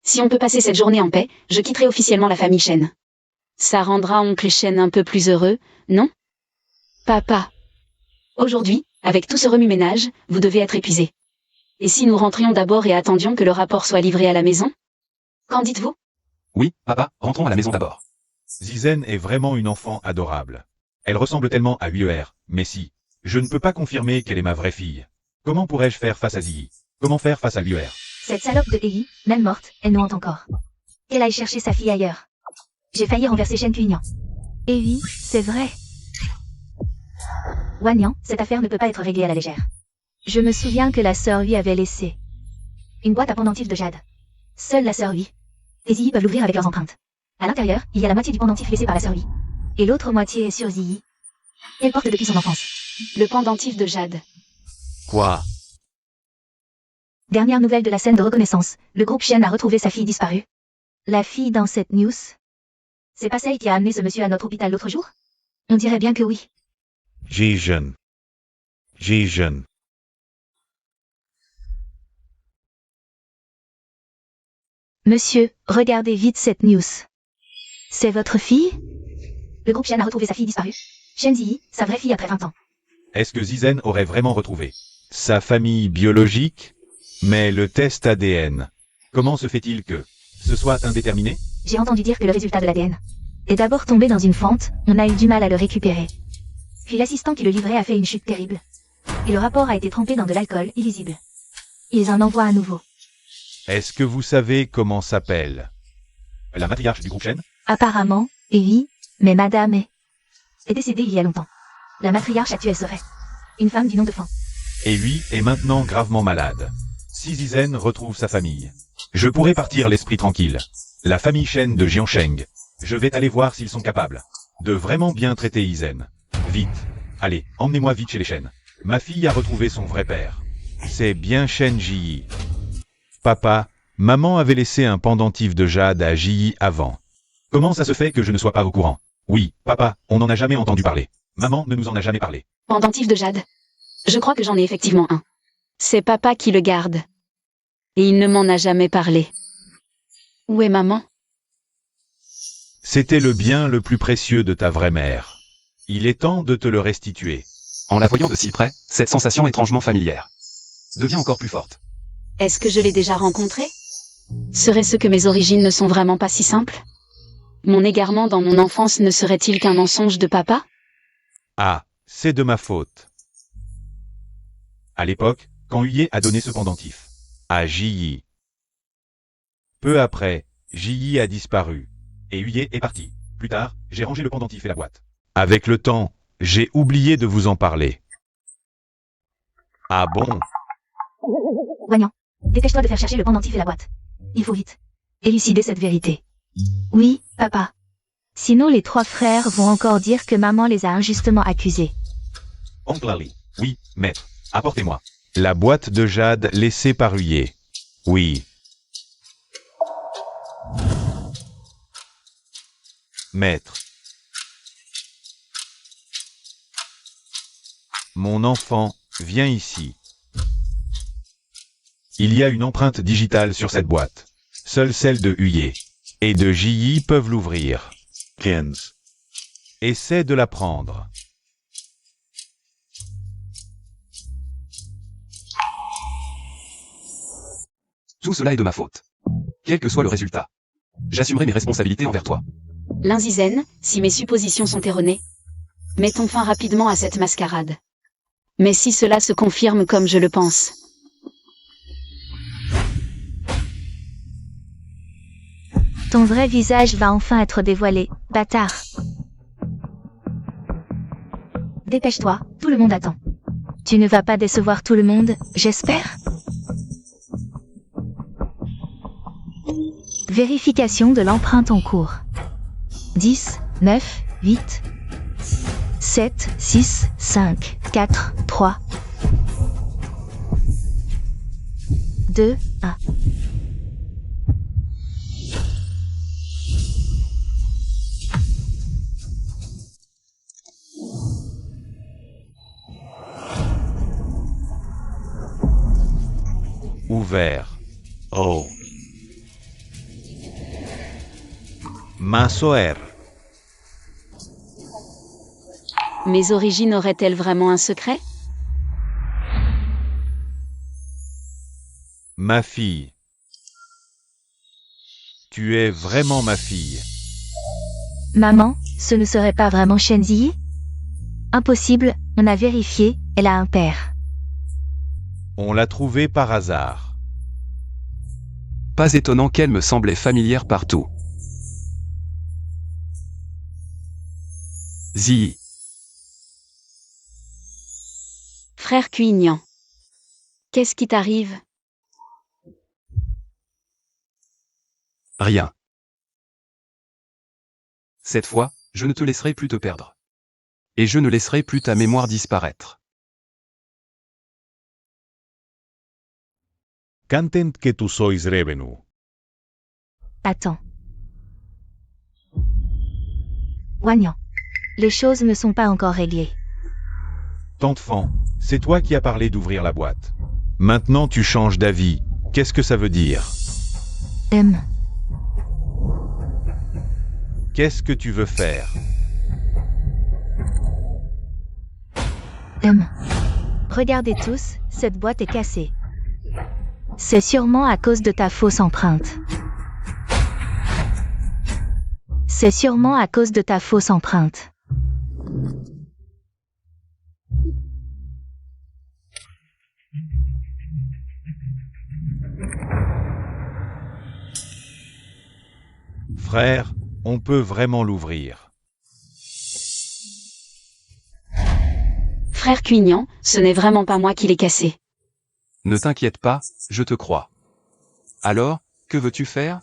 Si on peut passer cette journée en paix, je quitterai officiellement la famille Shen. Ça rendra oncle Shen un peu plus heureux, non? Papa. Aujourd'hui, avec tout ce remue-ménage, vous devez être épuisé. Et si nous rentrions d'abord et attendions que le rapport soit livré à la maison? Qu'en dites-vous?
Oui, papa, rentrons à la maison d'abord.
Zizen est vraiment une enfant adorable. Elle ressemble tellement à UER, mais si, je ne peux pas confirmer qu'elle est ma vraie fille. Comment pourrais-je faire face à Ziyi? Comment faire face à UER?
Cette salope de Ei, même morte, elle nous hante encore. Qu'elle aille chercher sa fille ailleurs. J'ai failli renverser Shen Kuignan. Ei, c'est vrai. Wanyan, cette affaire ne peut pas être réglée à la légère. Je me souviens que la sœur lui avait laissé une boîte à pendentifs de jade. Seule la sœur lui. Les Ziyi peuvent l'ouvrir avec leurs empreintes. À l'intérieur, il y a la moitié du pendentif laissé par la sœur lui. Et l'autre moitié est sur Ziyi. Elle porte depuis son enfance.
Le pendentif de Jade.
Quoi?
Dernière nouvelle de la scène de reconnaissance, le groupe Shen a retrouvé sa fille disparue. La fille dans cette news? C'est pas celle qui a amené ce monsieur à notre hôpital l'autre jour? On dirait bien que oui.
Jijen.
Monsieur, regardez vite cette news. C'est votre fille? Le groupe Shen a retrouvé sa fille disparue. Shen Ziyi, sa vraie fille après 20 ans.
Est-ce que Zizen aurait vraiment retrouvé sa famille biologique? Mais le test ADN, comment se fait-il que ce soit indéterminé?
J'ai entendu dire que le résultat de l'ADN est d'abord tombé dans une fente, on a eu du mal à le récupérer. Puis l'assistant qui le livrait a fait une chute terrible. Et le rapport a été trempé dans de l'alcool illisible. Ils en envoient à nouveau.
Est-ce que vous savez comment s'appelle la matriarche du groupe Shen?
Apparemment, oui, mais madame est décédée il y a longtemps. La matriarche actuelle serait une femme du nom de Fan.
Et lui est maintenant gravement malade. Si Zizen retrouve sa famille, je pourrai partir l'esprit tranquille. La famille Shen de Jiansheng. Je vais aller voir s'ils sont capables de vraiment bien traiter Izen. Vite. Allez, emmenez-moi vite chez les Shen. Ma fille a retrouvé son vrai père. C'est bien Shen Ji. Papa, maman avait laissé un pendentif de jade à Ji avant. Comment ça se fait que je ne sois pas au courant? Oui, papa, on n'en a jamais entendu parler. Maman ne nous en a jamais parlé.
Pendentif de Jade. Je crois que j'en ai effectivement un. C'est papa qui le garde. Et il ne m'en a jamais parlé. Où est maman?
C'était le bien le plus précieux de ta vraie mère. Il est temps de te le restituer.
En la voyant de si près, cette sensation étrangement familière devient encore plus forte.
Est-ce que je l'ai déjà rencontrée? Serait-ce que mes origines ne sont vraiment pas si simples? Mon égarement dans mon enfance ne serait-il qu'un mensonge de papa?
Ah, c'est de ma faute. À l'époque, quand Huye a donné ce pendentif à Ji. Peu après, Ji a disparu. Et Huye est parti. Plus tard, j'ai rangé le pendentif et la boîte. Avec le temps, j'ai oublié de vous en parler. Ah bon?
Wanyan, dépêche-toi de faire chercher le pendentif et la boîte. Il faut vite élucider cette vérité. Oui, papa. Sinon les 3 frères vont encore dire que maman les a injustement accusés.
Oncle Ali. Oui, maître. Apportez-moi. La boîte de jade laissée par Huyer. Oui. Maître. Mon enfant, viens ici. Il y a une empreinte digitale sur cette boîte. Seule celle de Huyer et de J.I. peuvent l'ouvrir. 15. Essaie de la prendre.
Tout cela est de ma faute. Quel que soit le résultat. J'assumerai mes responsabilités envers toi.
Linzizen, si mes suppositions sont erronées. Mettons fin rapidement à cette mascarade. Mais si cela se confirme comme je le pense.
Ton vrai visage va enfin être dévoilé, bâtard. Dépêche-toi, tout le monde attend. Tu ne vas pas décevoir tout le monde, j'espère? Vérification de l'empreinte en cours. 10, 9, 8, 7, 6, 5, 4, 3, 2, 1.
Ouvert. Oh. Masoer.
Mes origines auraient-elles vraiment un secret?
Ma fille. Tu es vraiment ma fille.
Maman, ce ne serait pas vraiment Shenzi? Impossible, on a vérifié, elle a un père.
On l'a trouvée par hasard.
Pas étonnant qu'elle me semblait familière partout. Zi.
Frère Cuignan. Qu'est-ce qui t'arrive?
Rien. Cette fois, je ne te laisserai plus te perdre. Et je ne laisserai plus ta mémoire disparaître.
Cantent que tu sois revenu.
Attends. Wagnan. Les choses ne sont pas encore réglées.
Tante Fan, c'est toi qui as parlé d'ouvrir la boîte. Maintenant tu changes d'avis. Qu'est-ce que ça veut dire? Qu'est-ce que tu veux faire?
Regardez tous, cette boîte est cassée. C'est sûrement à cause de ta fausse empreinte. C'est sûrement à cause de ta fausse empreinte.
Frère, on peut vraiment l'ouvrir.
Frère Cuignan, ce n'est vraiment pas moi qui l'ai cassé.
Ne t'inquiète pas, je te crois. Alors, que veux-tu faire?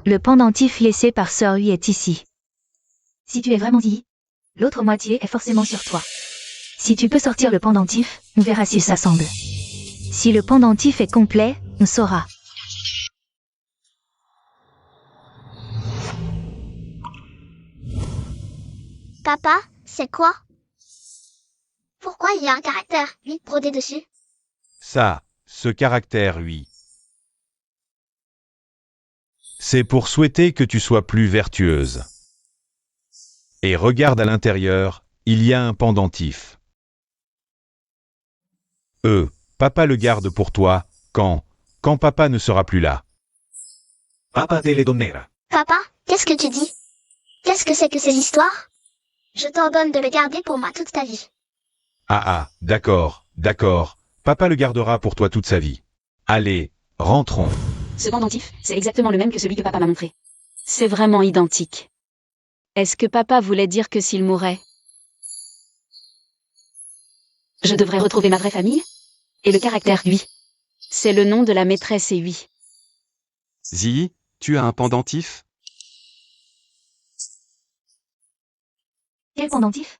Le pendentif laissé par Sœur Hui est ici. Si tu es vraiment dit, l'autre moitié est forcément sur toi. Si tu peux sortir le pendentif, on verra s'il s'assemble. Si le pendentif est complet, on saura.
Papa, c'est quoi? Pourquoi il y a un caractère 8 brodé dessus?
Ça, ce caractère, oui. C'est pour souhaiter que tu sois plus vertueuse. Et regarde à l'intérieur, il y a un pendentif. Papa le garde pour toi, quand papa ne sera plus là. Papa te le donnera.
Papa, qu'est-ce que tu dis? Qu'est-ce que c'est que ces histoires? Je t'ordonne de le garder pour moi toute ta vie.
Ah, d'accord. Papa le gardera pour toi toute sa vie. Allez, rentrons.
Ce pendentif, c'est exactement le même que celui que papa m'a montré. C'est vraiment identique. Est-ce que papa voulait dire que s'il mourait, je devrais retrouver ma vraie famille? Et le caractère Hui. C'est le nom de la maîtresse et Hui.
Zi, Tu as un pendentif?
Quel pendentif?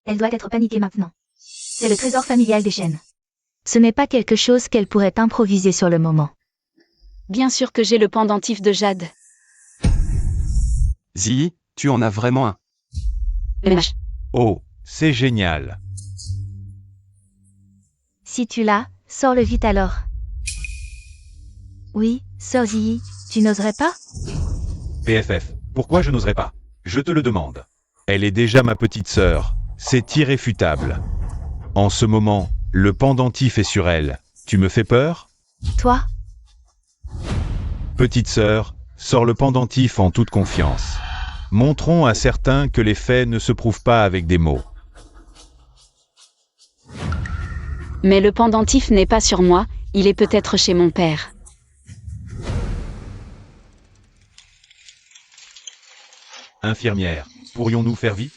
Elle doit être paniquée maintenant. C'est le trésor familial des Shen. Ce n'est pas quelque chose qu'elle pourrait improviser sur le moment.
Bien sûr que j'ai le pendentif de Jade.
Ziyi, tu en as vraiment un.
MH.
Oh, c'est génial.
Si tu l'as, sors-le vite alors. Oui, sœur Ziyi, tu n'oserais pas?
PFF, pourquoi je n'oserais pas? Je te le demande. Elle est déjà ma petite sœur. C'est irréfutable. En ce moment, le pendentif est sur elle. Tu me fais peur?
Toi?
Petite sœur, sors le pendentif en toute confiance. Montrons à certains que les faits ne se prouvent pas avec des mots.
Mais le pendentif n'est pas sur moi, il est peut-être chez mon père.
Infirmière, pourrions-nous faire vite?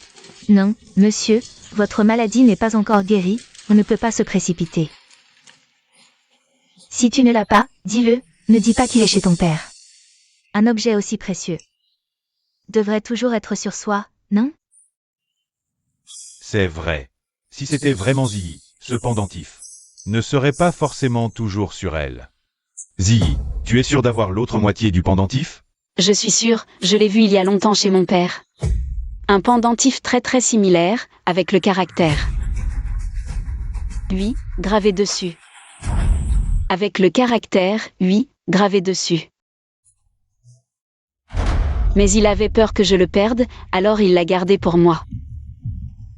Non, monsieur, votre maladie n'est pas encore guérie, on ne peut pas se précipiter. Si tu ne l'as pas, dis-le, ne dis pas qu'il est chez ton père. Un objet aussi précieux devrait toujours être sur soi, non?
C'est vrai. Si c'était vraiment Ziyi, ce pendentif ne serait pas forcément toujours sur elle. Ziyi, tu es sûr d'avoir l'autre moitié du pendentif?
Je suis sûre, je l'ai vu il y a longtemps chez mon père. Un pendentif très similaire, avec le caractère 8 gravé dessus. Avec le caractère 8 gravé dessus. Mais il avait peur que je le perde, alors il l'a gardé pour moi.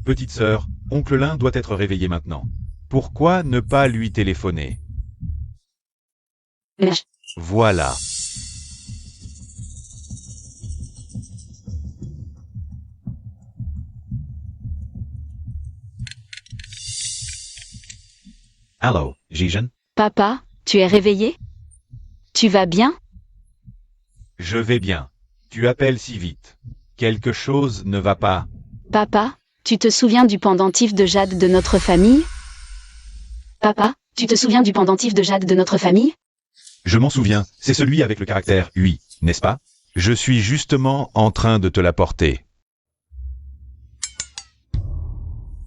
Petite sœur, oncle Lin doit être réveillé maintenant. Pourquoi ne pas lui téléphoner?
MH.
Voilà. Allô, Jijen?
Papa, tu es réveillé? Tu vas bien?
Je vais bien. Tu appelles si vite. Quelque chose ne va pas.
Papa, tu te souviens du pendentif de Jade de notre famille? Papa, tu te souviens du pendentif de Jade de notre famille?
Je m'en souviens, c'est celui avec le caractère 8, n'est-ce pas? Je suis justement en train de te l'apporter.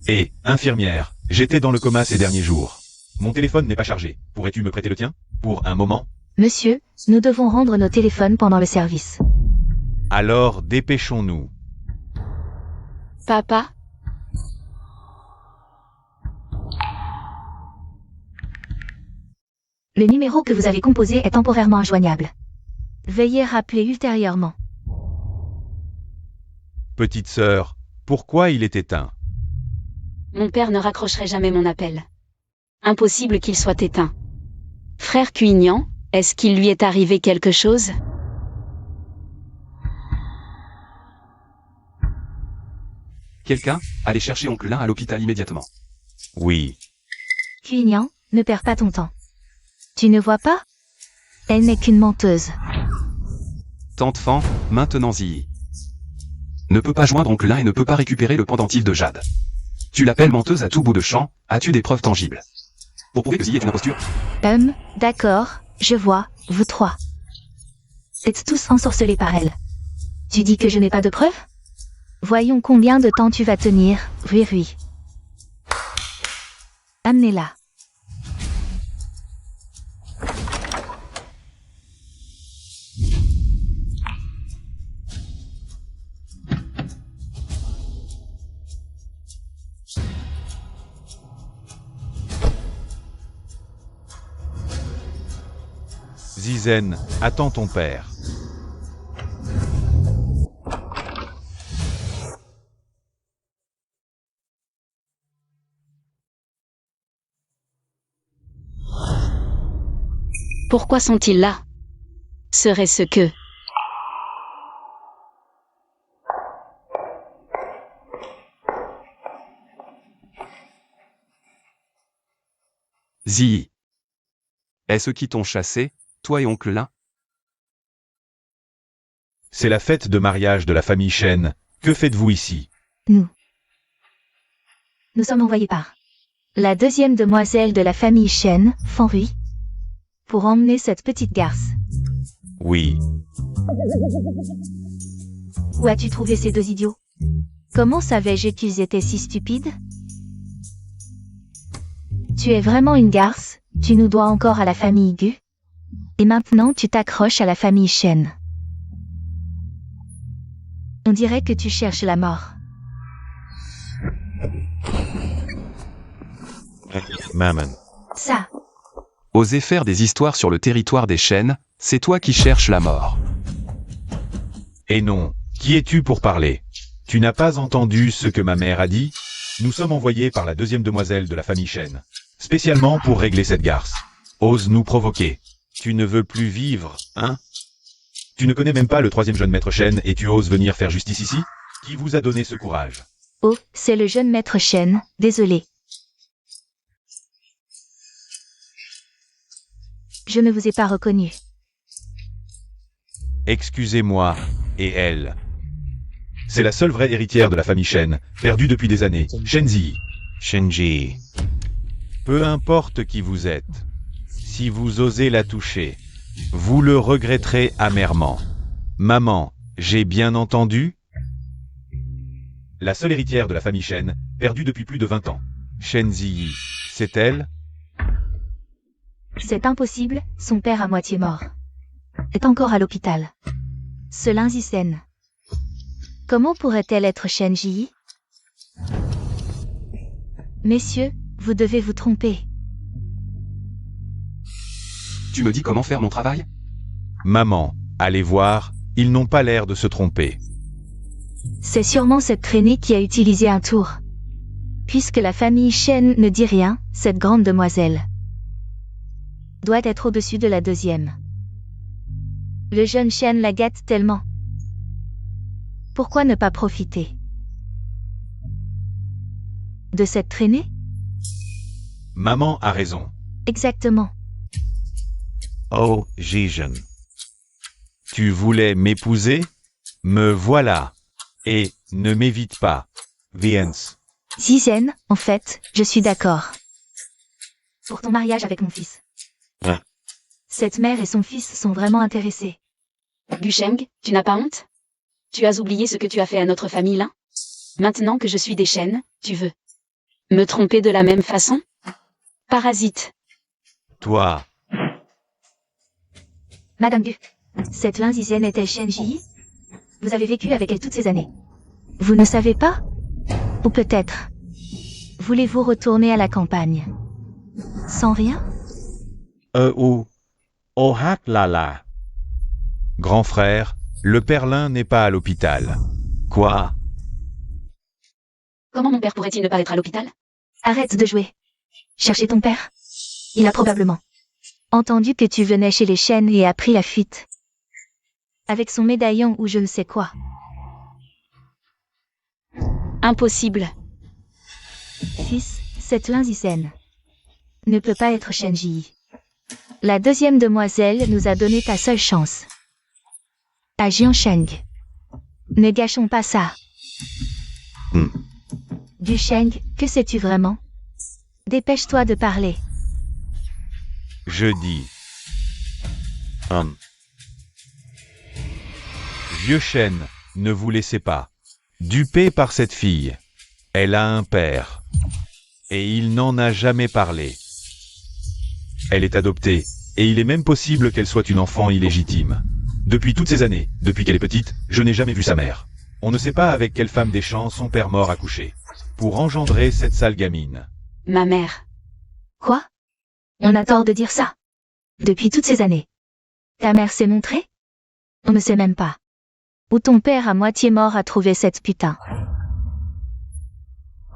Hé, infirmière, j'étais dans le coma ces derniers jours. Mon téléphone n'est pas chargé. Pourrais-tu me prêter le tien? Pour un moment?
Monsieur, nous devons rendre nos téléphones pendant le service.
Alors dépêchons-nous.
Papa?
Le numéro que vous avez composé est temporairement injoignable. Veuillez rappeler ultérieurement.
Petite sœur, pourquoi il est éteint?
Mon père ne raccrocherait jamais mon appel. Impossible qu'il soit éteint. Frère Cuignan, est-ce qu'il lui est arrivé quelque chose?
Quelqu'un? Allez chercher oncle Lin à l'hôpital immédiatement.
Oui.
Cuignan, ne perds pas ton temps. Tu ne vois pas? Elle n'est qu'une menteuse.
Tante Fan, maintenant Ziyi. Ne peut pas joindre oncle Lin et ne peut pas récupérer le pendentif de Jade. Tu l'appelles menteuse à tout bout de champ, as-tu des preuves tangibles? Pour prouver que Ziyi est une imposture?
D'accord, je vois, vous trois. Êtes tous ensorcelés par elle. Tu dis que je n'ai pas de preuves? Voyons combien de temps tu vas tenir, Rui. Amenez-la.
Zizen, attends ton père.
Pourquoi sont-ils là? Serait-ce que...
Ziyi. Est-ce qui t'ont chassé, toi et oncle Lin?
C'est la fête de mariage de la famille Shen. Que faites-vous ici?
Nous sommes envoyés par la deuxième demoiselle de la famille Shen, Fan Rui, pour emmener cette petite garce
Oui.
Où as-tu trouvé ces deux idiots? Comment savais-je qu'ils étaient si stupides? Tu es vraiment une garce, tu nous dois encore à la famille Gu. Et maintenant tu t'accroches à la famille Shen. On dirait que tu cherches la mort.
Maman.
Ça,
Oser faire des histoires sur le territoire des Shen, c'est toi qui cherches la mort.
Et non, qui es-tu pour parler? Tu n'as pas entendu ce que ma mère a dit? Nous sommes envoyés par la deuxième demoiselle de la famille Shen, spécialement pour régler cette garce. Ose nous provoquer. Tu ne veux plus vivre, hein? Tu ne connais même pas le troisième jeune maître Shen et tu oses venir faire justice ici? Qui vous a donné ce courage?
oh, c'est le jeune maître Shen, désolé. Je ne vous ai pas reconnu.
Excusez-moi, et elle. C'est la seule vraie héritière de la famille Shen, perdue depuis des années, Shenzi.
Shinji.
Peu importe qui vous êtes, si vous osez la toucher, vous le regretterez amèrement. Maman, j'ai bien entendu? La seule héritière de la famille Shen, perdue depuis plus de 20 ans. Shenzi, c'est elle?
C'est impossible, son père à moitié mort. Est encore à l'hôpital. Ce Linzisen. Comment pourrait-elle être Shenji? Messieurs, vous devez vous tromper.
Tu me dis comment faire mon travail?
Maman, allez voir, ils n'ont pas l'air de se tromper.
C'est sûrement cette traînée qui a utilisé un tour. Puisque la famille Shen ne dit rien, cette grande demoiselle doit être au-dessus de la deuxième. Le jeune Shen la gâte tellement. Pourquoi ne pas profiter de cette traînée?
Maman a raison.
Exactement.
Oh, Jijen.
Tu voulais m'épouser? Me voilà. Et ne m'évite pas. Viens.
Zizen, en fait, je suis d'accord. Pour ton mariage avec mon fils.
Ouais.
Cette mère et son fils sont vraiment intéressés.
Gusheng, tu n'as pas honte? Tu as oublié ce que tu as fait à notre famille là? Maintenant que je suis des Shen, tu veux me tromper de la même façon? Parasite.
Toi.
Madame Gu, cette Linzizen est-elle Shenji? Vous avez vécu avec elle toutes ces années. Vous ne savez pas? Ou peut-être voulez-vous retourner à la campagne? Sans rien?
Oh hat la.
Grand frère, le Perlin n'est pas à l'hôpital. Quoi?
Comment mon père pourrait-il ne pas être à l'hôpital?
Arrête de jouer. Cherchez ton père. Il a probablement entendu que tu venais chez les Shen et a pris la fuite. Avec son médaillon ou je ne sais quoi.
Impossible.
Fils, cette Linzizen ne peut pas être Shenji. La deuxième demoiselle nous a donné ta seule chance. À Jiansheng. Ne gâchons pas ça. Du Sheng, que sais-tu vraiment? Dépêche-toi de parler.
Je dis. Vieux Shen, ne vous laissez pas duper par cette fille. Elle a un père. Et il n'en a jamais parlé. Elle est adoptée, et il est même possible qu'elle soit une enfant illégitime. Depuis toutes ces années, depuis qu'elle est petite, je n'ai jamais vu sa mère. On ne sait pas avec quelle femme des champs son père mort a couché. Pour engendrer cette sale gamine.
Ma mère.
Quoi? On a tort de dire ça. Depuis toutes ces années. Ta mère s'est montrée? On ne sait même pas. Où ton père à moitié mort a trouvé cette putain.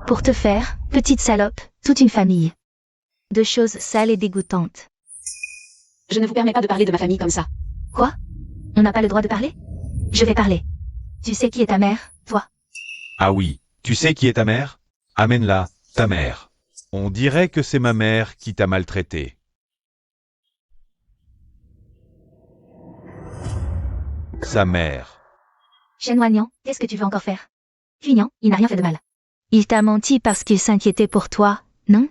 Pour te faire, petite salope, toute une famille. De choses sales et dégoûtantes.
Je ne vous permets pas de parler de ma famille comme ça.
Quoi? On n'a pas le droit de parler? Je vais parler. Tu sais qui est ta mère, toi?
Ah oui, tu sais qui est ta mère? Amène-la, ta mère. On dirait que c'est ma mère qui t'a maltraité. Sa mère.
Shen Wanyan, qu'est-ce que tu veux encore faire? Fuyant, il n'a rien fait de mal. Il t'a menti parce qu'il s'inquiétait pour toi, non?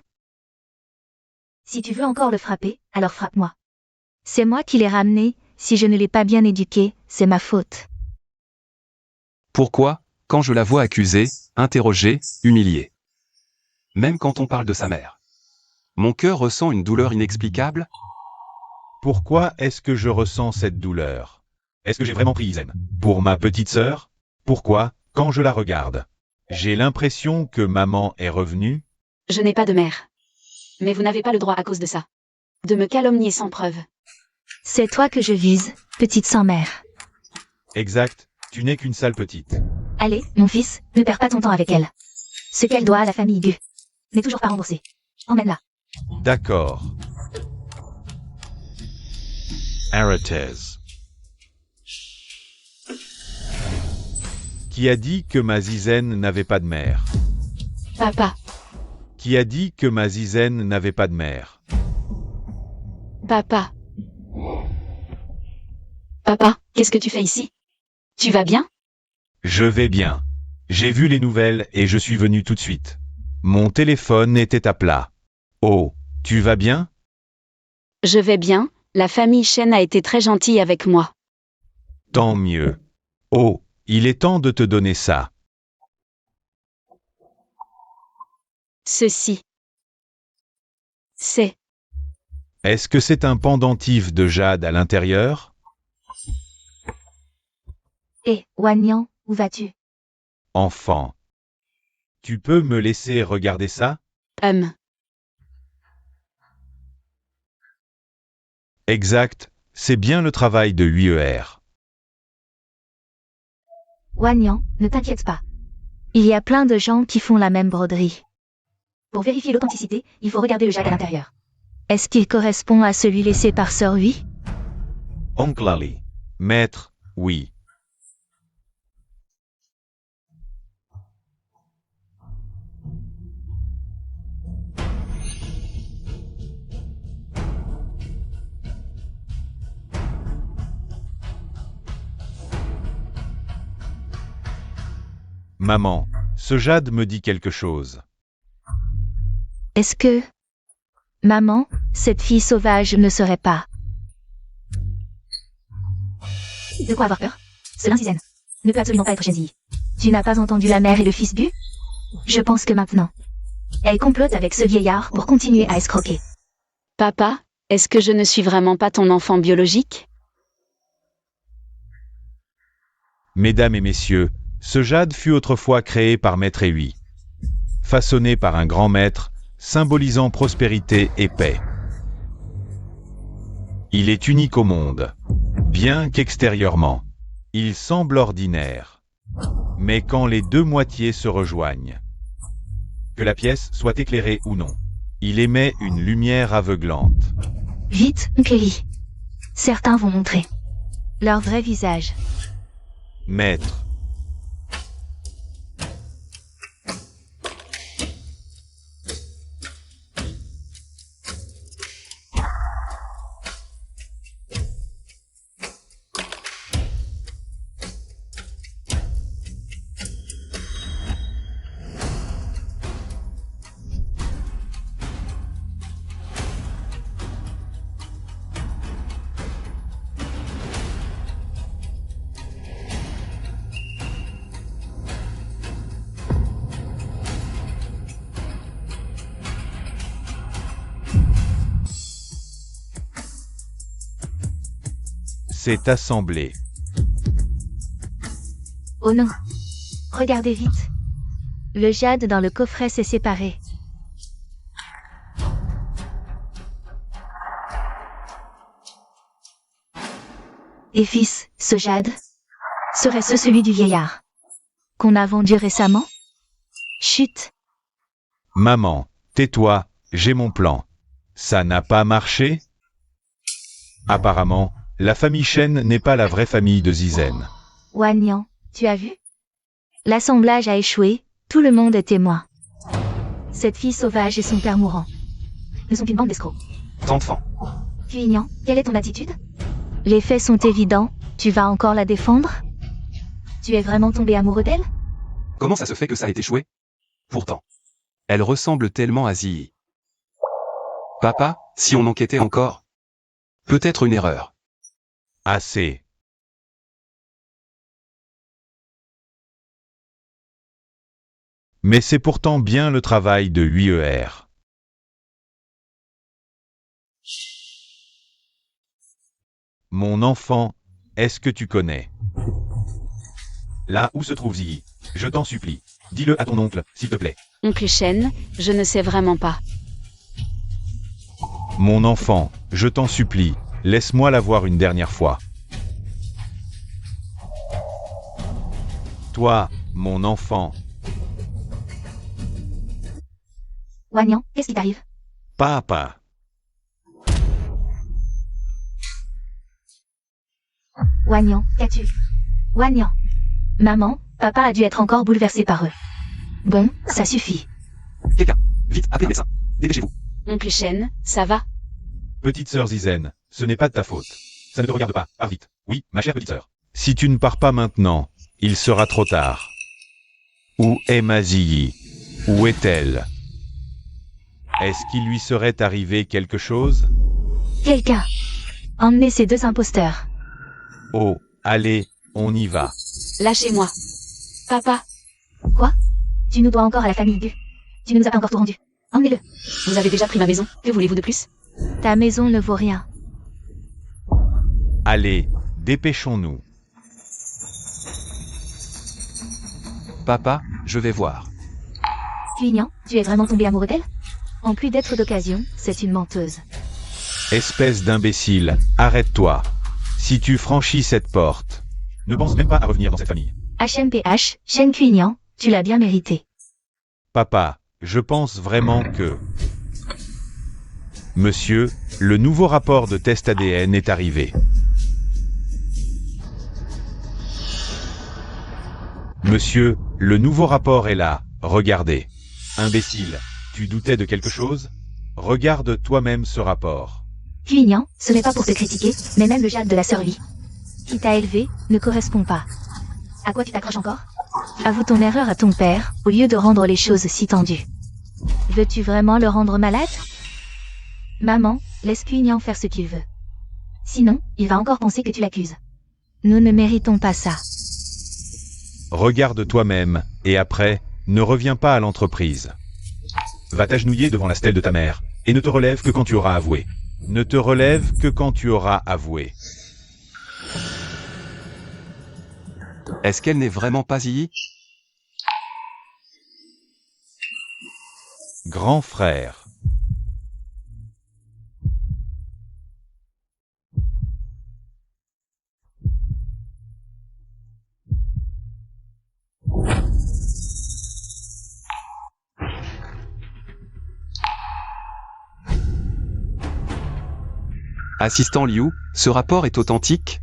Si tu veux encore le frapper, alors frappe-moi. C'est moi qui l'ai ramené, Si je ne l'ai pas bien éduquée, c'est ma faute.
Pourquoi, quand je la vois accusée, interrogée, humiliée? Même quand on parle de sa mère. Mon cœur ressent une douleur inexplicable.
Pourquoi est-ce que je ressens cette douleur? Est-ce que j'ai vraiment pris Isen pour ma petite sœur? Pourquoi, quand je la regarde, j'ai l'impression que maman est revenue?
Je n'ai pas de mère. Mais vous n'avez pas le droit à cause de ça. De me calomnier sans preuve.
C'est toi que je vise, petite sans mère.
Exact, tu n'es qu'une sale petite.
Allez, mon fils, ne perds pas ton temps avec elle. Ce qu'elle doit à la famille Gu n'est toujours pas remboursé. Emmène-la.
D'accord.
Arates.
Qui a dit que ma zizane n'avait pas de mère?
Papa,
Qui a dit que ma zizane n'avait pas de mère?
papa. Papa, qu'est-ce que tu fais ici? Tu vas bien?
Je vais bien. J'ai vu les nouvelles et je suis venu tout de suite. Mon téléphone était à plat. Oh, tu vas bien?
Je vais bien, la famille Chen a été très gentille avec moi.
Tant mieux. Oh, il est temps de te donner ça.
Ceci. C'est.
Est-ce que c'est un pendentif de jade à l'intérieur?
Hé, Wanyan, où vas-tu?
Enfant. Tu peux me laisser regarder ça? Exact, c'est bien le travail de 8ER.
Wanyan, ne t'inquiète pas. Il y a plein de gens qui font la même broderie. Pour vérifier l'authenticité, il faut regarder le jade à l'intérieur. Est-ce qu'il correspond à celui laissé par Sœur Hui?
Oncle Ali. Maître, oui. Maman, ce jade me dit quelque chose.
Est-ce que... Maman, cette fille sauvage ne serait pas... De quoi avoir peur? Ce Linzizen ne peut absolument pas être Shenzi. Tu n'as pas entendu la mère et le fils Bu? Je pense que maintenant... Elle complote avec ce vieillard pour continuer à escroquer.
Papa, est-ce que je ne suis vraiment pas ton enfant biologique?
Mesdames et messieurs, ce jade fut autrefois créé par Maître Hui. Façonné par un grand maître, symbolisant prospérité et paix. Il est unique au monde, bien qu'extérieurement, il semble ordinaire. Mais quand les deux moitiés se rejoignent, que la pièce soit éclairée ou non, il émet une lumière aveuglante.
Vite, Kelly. Certains vont montrer leur vrai visage.
Maître. C'est assemblé.
Oh non. Regardez vite. Le jade dans le coffret s'est séparé. Et fils, ce jade serait-ce celui du vieillard qu'on a vendu récemment? Chut.
Maman, tais-toi, j'ai mon plan. Ça n'a pas marché? Apparemment, la famille Shen n'est pas la vraie famille de Zizen.
Wanyan, tu as vu? L'assemblage a échoué, tout le monde est témoin. Cette fille sauvage et son père mourant ne sont qu'une bande d'escrocs.
D'enfant.
Huignan, quelle est ton attitude? Les faits sont évidents, tu vas encore la défendre? Tu es vraiment tombé amoureux d'elle?
Comment ça se fait que ça ait échoué? Pourtant. Elle ressemble tellement à Ziyi. Papa, si on enquêtait encore. Peut-être une erreur.
Assez. Mais c'est pourtant bien le travail de 8ER. Mon enfant, est-ce que tu connais? Là où se trouve Ziggy? Je t'en supplie. Dis-le à ton oncle, s'il te plaît.
Oncle Shen, je ne sais vraiment pas.
Mon enfant, je t'en supplie, laisse-moi la voir une dernière fois. Toi, mon enfant,
Wagnan, qu'est-ce qui t'arrive?
papa,
Wagnan, qu'as-tu? Wagnan. Maman, papa a dû être encore bouleversé par eux. Bon, ça suffit.
Quelqu'un, vite, appelez le médecin. Dépêchez-vous.
Oncle Shen, ça va?
petite sœur Zizen, ce n'est pas de ta faute. Ça ne te regarde pas, pars vite. Oui, ma chère petite sœur. Si tu ne pars pas maintenant, il sera trop tard. Où est ma Ziggy? Où est-elle? Est-ce qu'il lui serait arrivé quelque chose?
Quelqu'un. Emmenez ces deux imposteurs.
Oh, allez, on y va.
Lâchez-moi. Papa,
Quoi? Tu nous dois encore à la famille Gu. Tu ne nous as pas encore tout rendu. Emmenez-le.
vous avez déjà pris ma maison, que voulez-vous de plus?
Ta maison ne vaut rien.
Allez, dépêchons-nous.
Papa, je vais voir.
Cuignan, tu es vraiment tombé amoureux d'elle? En plus d'être d'occasion, c'est une menteuse.
Espèce d'imbécile, arrête-toi. Si tu franchis cette porte, ne pense même pas à revenir dans cette famille.
HMPH, Shen Cuignan, tu l'as bien mérité.
Papa, je pense vraiment que... Monsieur, le nouveau rapport de test ADN est arrivé. Monsieur, le nouveau rapport est là, regardez. Imbécile, tu doutais de quelque chose? Regarde toi-même ce rapport.
Cuignan, ce n'est pas pour te critiquer, mais même le Jade de la survie qui t'a élevé ne correspond pas. À quoi tu t'accroches encore? Avoue ton erreur à ton père, au lieu de rendre les choses si tendues. Veux-tu vraiment le rendre malade? Maman, laisse Cuignan faire ce qu'il veut. Sinon, il va encore penser que tu l'accuses. Nous ne méritons pas ça.
Regarde toi-même, et après, ne reviens pas à l'entreprise. Va t'agenouiller devant la stèle de ta mère, et ne te relève que quand tu auras avoué. Ne te relève que quand tu auras avoué.
Est-ce qu'elle n'est vraiment pas Ziggy?
Grand frère.
Assistant Liu, ce rapport est authentique?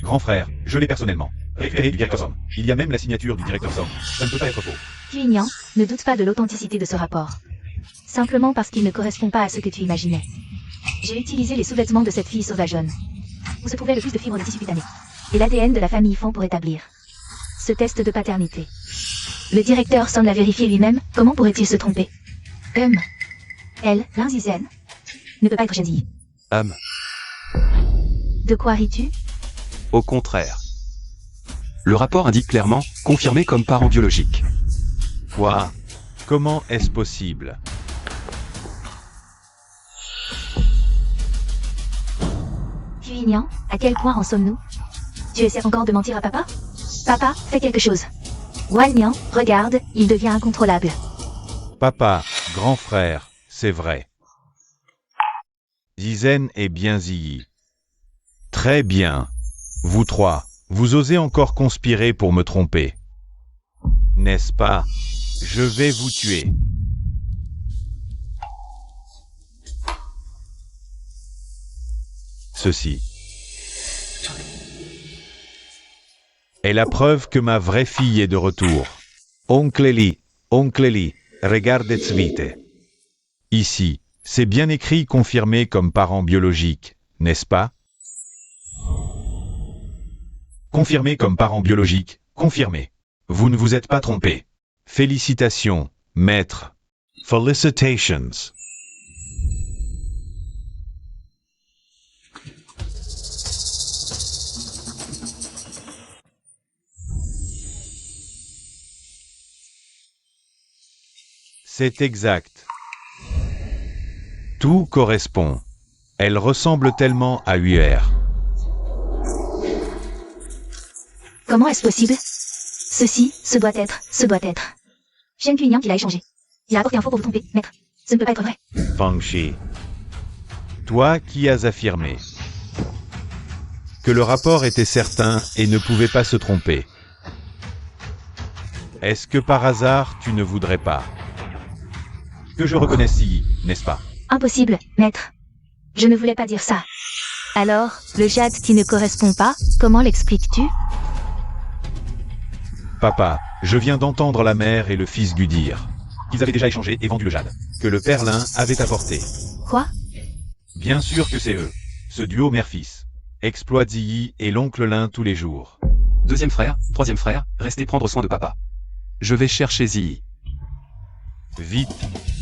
Grand frère, je l'ai personnellement. Récupéré du directeur Som. Il y a même la signature du directeur Som. Ça ne peut pas être faux.
Cuignan, ne doute pas de l'authenticité de ce rapport. Simplement parce qu'il ne correspond pas à ce que tu imaginais. J'ai utilisé les sous-vêtements de cette fille sauvageonne, où se trouvait le plus de fibres de tissu cutané, et l'ADN de la famille Fon pour établir ce test de paternité. Le directeur Som l'a vérifié lui-même, comment pourrait-il se tromper? Elle, Zizen, ne peut pas être Shenzi. De quoi ris-tu?
Au contraire. Le rapport indique clairement, confirmé comme parent biologique.
Quoi? Comment est-ce possible?
Cuignan, à quel point en sommes-nous? Tu essaies encore de mentir à papa? Papa, fais quelque chose. Wagnan, regarde, il devient incontrôlable.
Papa, grand frère, c'est vrai. Zizen est bien Ziggy. Très bien. Vous trois, vous osez encore conspirer pour me tromper. N'est-ce pas? Je vais vous tuer. Ceci est la preuve que ma vraie fille est de retour. Oncle Li, regardez vite. Ici, c'est bien écrit confirmé comme parent biologique, n'est-ce pas? Confirmé comme parent biologique, confirmé. Vous ne vous êtes pas trompé. Félicitations, maître. Felicitations. C'est exact. Tout correspond. Elle ressemble tellement à UR.
Comment est-ce possible? Ce doit être. Shen Puignan qui l'a échangé. Il a apporté un faux pour vous tromper, maître. Ce ne peut pas être vrai.
Feng Shi.
Toi qui as affirmé que le rapport était certain et ne pouvait pas se tromper. Est-ce que par hasard tu ne voudrais pas que je reconnaisse Yi, n'est-ce pas?
Impossible, maître. Je ne voulais pas dire ça. Alors, le jade qui ne correspond pas, comment l'expliques-tu?
Papa, je viens d'entendre la mère et le fils Gu dire qu'ils avaient déjà échangé et vendu le jade, que le père Lin avait apporté.
Quoi?
Bien sûr que c'est eux, ce duo mère-fils. Exploite Ziyi et l'oncle Lin tous les jours.
Deuxième frère, troisième frère, restez prendre soin de papa. Je vais chercher Ziyi.
Vite,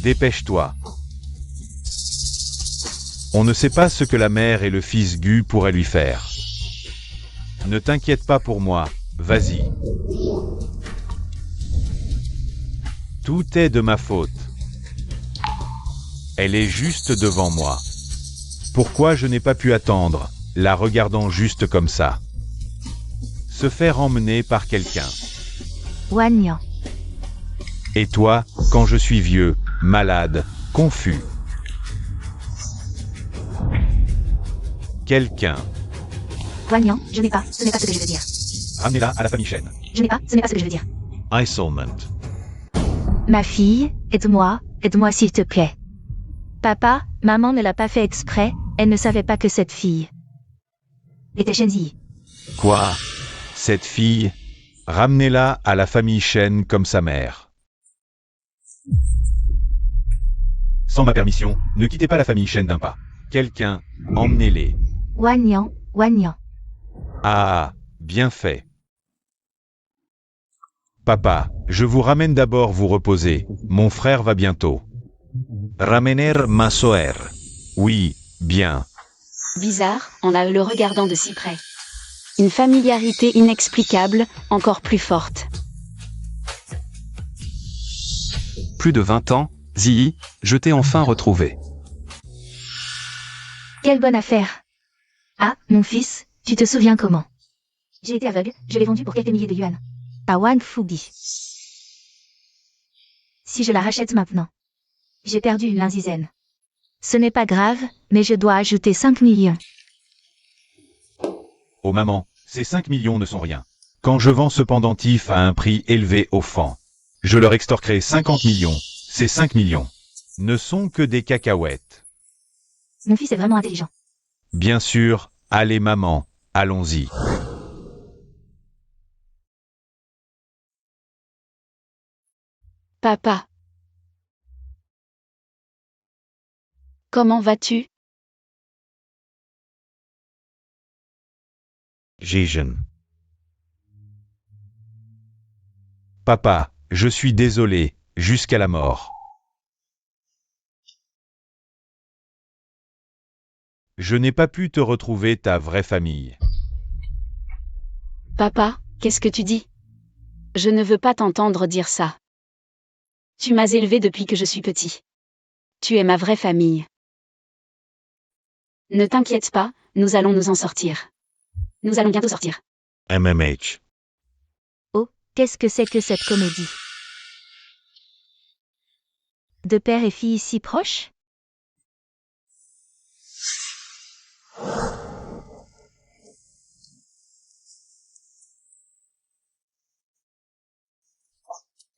dépêche-toi. On ne sait pas ce que la mère et le fils Gu pourraient lui faire. Ne t'inquiète pas pour moi, vas-y. Tout est de ma faute. Elle est juste devant moi. Pourquoi je n'ai pas pu attendre, la regardant juste comme ça? Se faire emmener par quelqu'un.
Wagnan.
Et toi, quand je suis vieux, malade, confus. Quelqu'un.
Wagnan, ce n'est pas ce que je veux dire.
Ramenez-la à la famille Shen.
Ce n'est pas ce que je veux dire.
Isolement.
Ma fille, aide-moi s'il te plaît. Papa, maman ne l'a pas fait exprès, elle ne savait pas que cette fille était Shenzi.
Quoi? Cette fille? Ramenez-la à la famille Shen comme sa mère. Sans ma permission, ne quittez pas la famille Shen d'un pas. Quelqu'un, emmenez-les.
Wagnan.
Ah, bien fait. Papa, je vous ramène d'abord vous reposer. Mon frère va bientôt.
Ramener Masoer.
Oui, bien.
Bizarre, en le regardant de si près. Une familiarité inexplicable, encore plus forte.
Plus de 20 ans, Ziyi, je t'ai enfin retrouvé.
Quelle bonne affaire. Ah, mon fils, tu te souviens comment? J'ai été aveugle, je l'ai vendu pour quelques milliers de yuan. À Wan Fubi. Si je la rachète maintenant, j'ai perdu une linzizen. Ce n'est pas grave, mais je dois ajouter 5 millions.
Oh maman, ces 5 millions ne sont rien. Quand je vends ce pendentif à un prix élevé aux fans, je leur extorquerai 50 millions. Ces 5 millions ne sont que des cacahuètes.
Mon fils est vraiment intelligent.
Bien sûr, allez maman, allons-y.
Papa. Comment vas-tu?
Jijin.
Papa, je suis désolé, jusqu'à la mort. Je n'ai pas pu te retrouver ta vraie famille.
Papa, qu'est-ce que tu dis? Je ne veux pas t'entendre dire ça. Tu m'as élevé depuis que je suis petit. Tu es ma vraie famille. Ne t'inquiète pas, nous allons nous en sortir. Nous allons bientôt sortir.
MMH.
Oh, qu'est-ce que c'est que cette comédie? De père et fille si proches?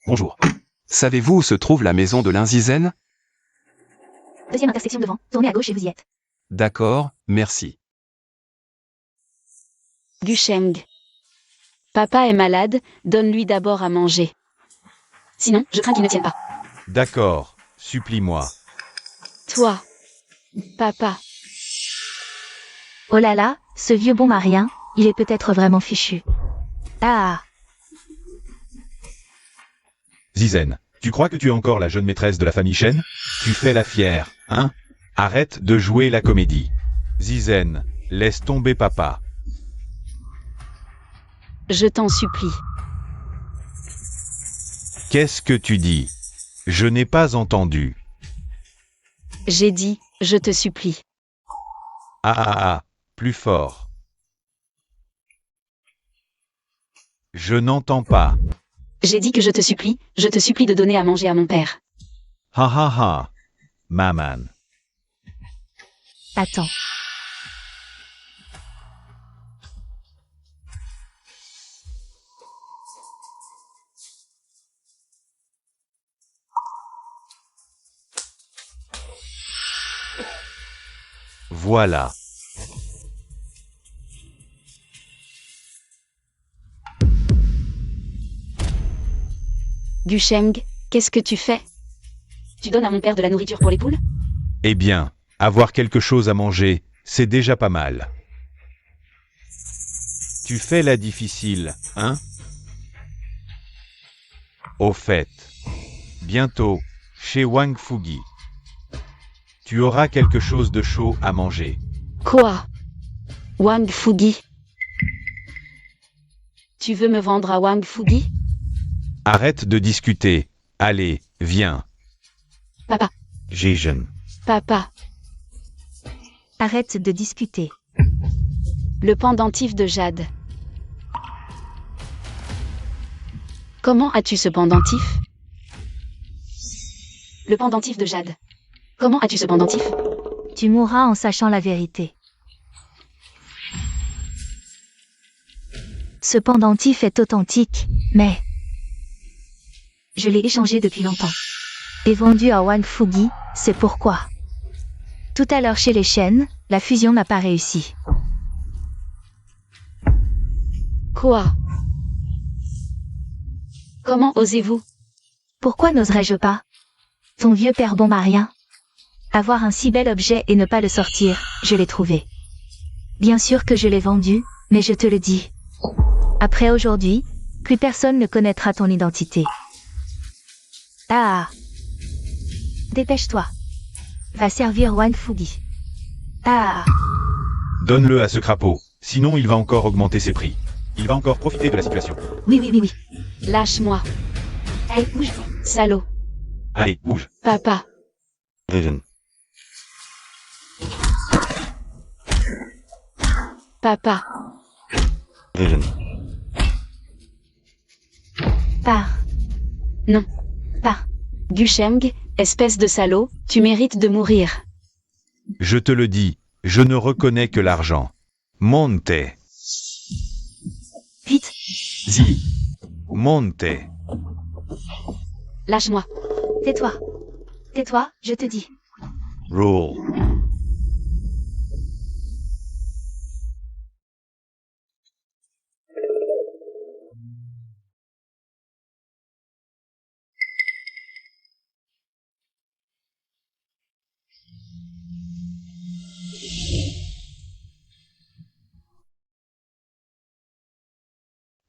Bonjour. Savez-vous où se trouve la maison de Linzizen?
Deuxième intersection devant, tournez à gauche et vous y êtes.
D'accord, merci.
Gusheng. Papa est malade, donne-lui d'abord à manger. Sinon, je crains qu'il ne tienne pas.
D'accord, supplie-moi.
Toi. Papa.
Oh là là, ce vieux bon marien, il est peut-être vraiment fichu. Ah,
Zizen, tu crois que tu es encore la jeune maîtresse de la famille Shen? Tu fais la fière, hein? Arrête de jouer la comédie. Zizen, laisse tomber papa.
Je t'en supplie.
Qu'est-ce que tu dis?
Je n'ai pas entendu.
J'ai dit, je te supplie.
Plus fort. Je n'entends pas.
J'ai dit que je te supplie de donner à manger à mon père.
Maman.
Attends.
Voilà.
Gusheng, qu'est-ce que tu fais? Tu donnes à mon père de la nourriture pour les poules?
Eh bien, avoir quelque chose à manger, c'est déjà pas mal. Tu fais la difficile, hein? Au fait, bientôt, chez Wang Fugi, tu auras quelque chose de chaud à manger.
Quoi? Wang Fugi? Tu veux me vendre à Wang Fugi?
Arrête de discuter. Allez, viens.
Papa,
Jijen.
papa,
Arrête de discuter.
le pendentif de Jade. Comment as-tu ce pendentif? Le pendentif de Jade. Comment as-tu ce pendentif?
Tu mourras en sachant la vérité. Ce pendentif est authentique, mais je l'ai échangé depuis longtemps. Et vendu à Wang Fugi, c'est pourquoi. Tout à l'heure chez les Shen, la fusion n'a pas réussi.
Quoi? Comment osez-vous?
Pourquoi n'oserais-je pas? Ton vieux père bon m'a rien. Avoir un si bel objet et ne pas le sortir, je l'ai trouvé. Bien sûr que je l'ai vendu, mais je te le dis. Après aujourd'hui, plus personne ne connaîtra ton identité. Dépêche-toi. Va servir Wang Fugi.
Donne-le à ce crapaud, sinon il va encore augmenter ses prix. Il va encore profiter de la situation.
Oui.
Lâche-moi. Allez, bouge, salaud.
Allez, bouge.
Papa,
Jijen.
papa,
Jijen.
Pars.
non.
Pars.
Gusheng, espèce de salaud, tu mérites de mourir.
Je te le dis, je ne reconnais que l'argent. Monte.
Vite.
Zi.
Monte.
Lâche-moi.
Tais-toi. Tais-toi, je te dis.
Rule.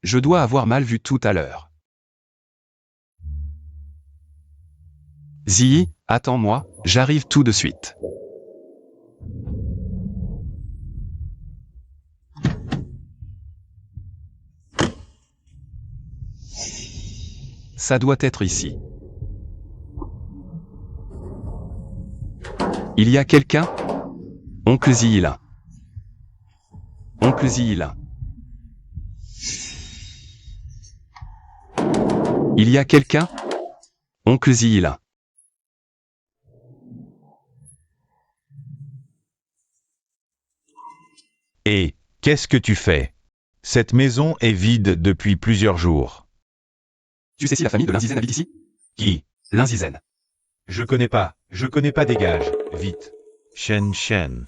Je dois avoir mal vu tout à l'heure. Zi, attends-moi, j'arrive tout de suite. Ça doit être ici. Il y a quelqu'un? Oncle Zi est là. Oncle Zi est là. Il y a quelqu'un? Oncle Zi est là.
Et, qu'est-ce que tu fais? Cette maison est vide depuis plusieurs jours.
Tu sais si la famille de Linzizen habite ici?
Qui?
Linzizen.
Je connais pas, dégage, vite.
Shen.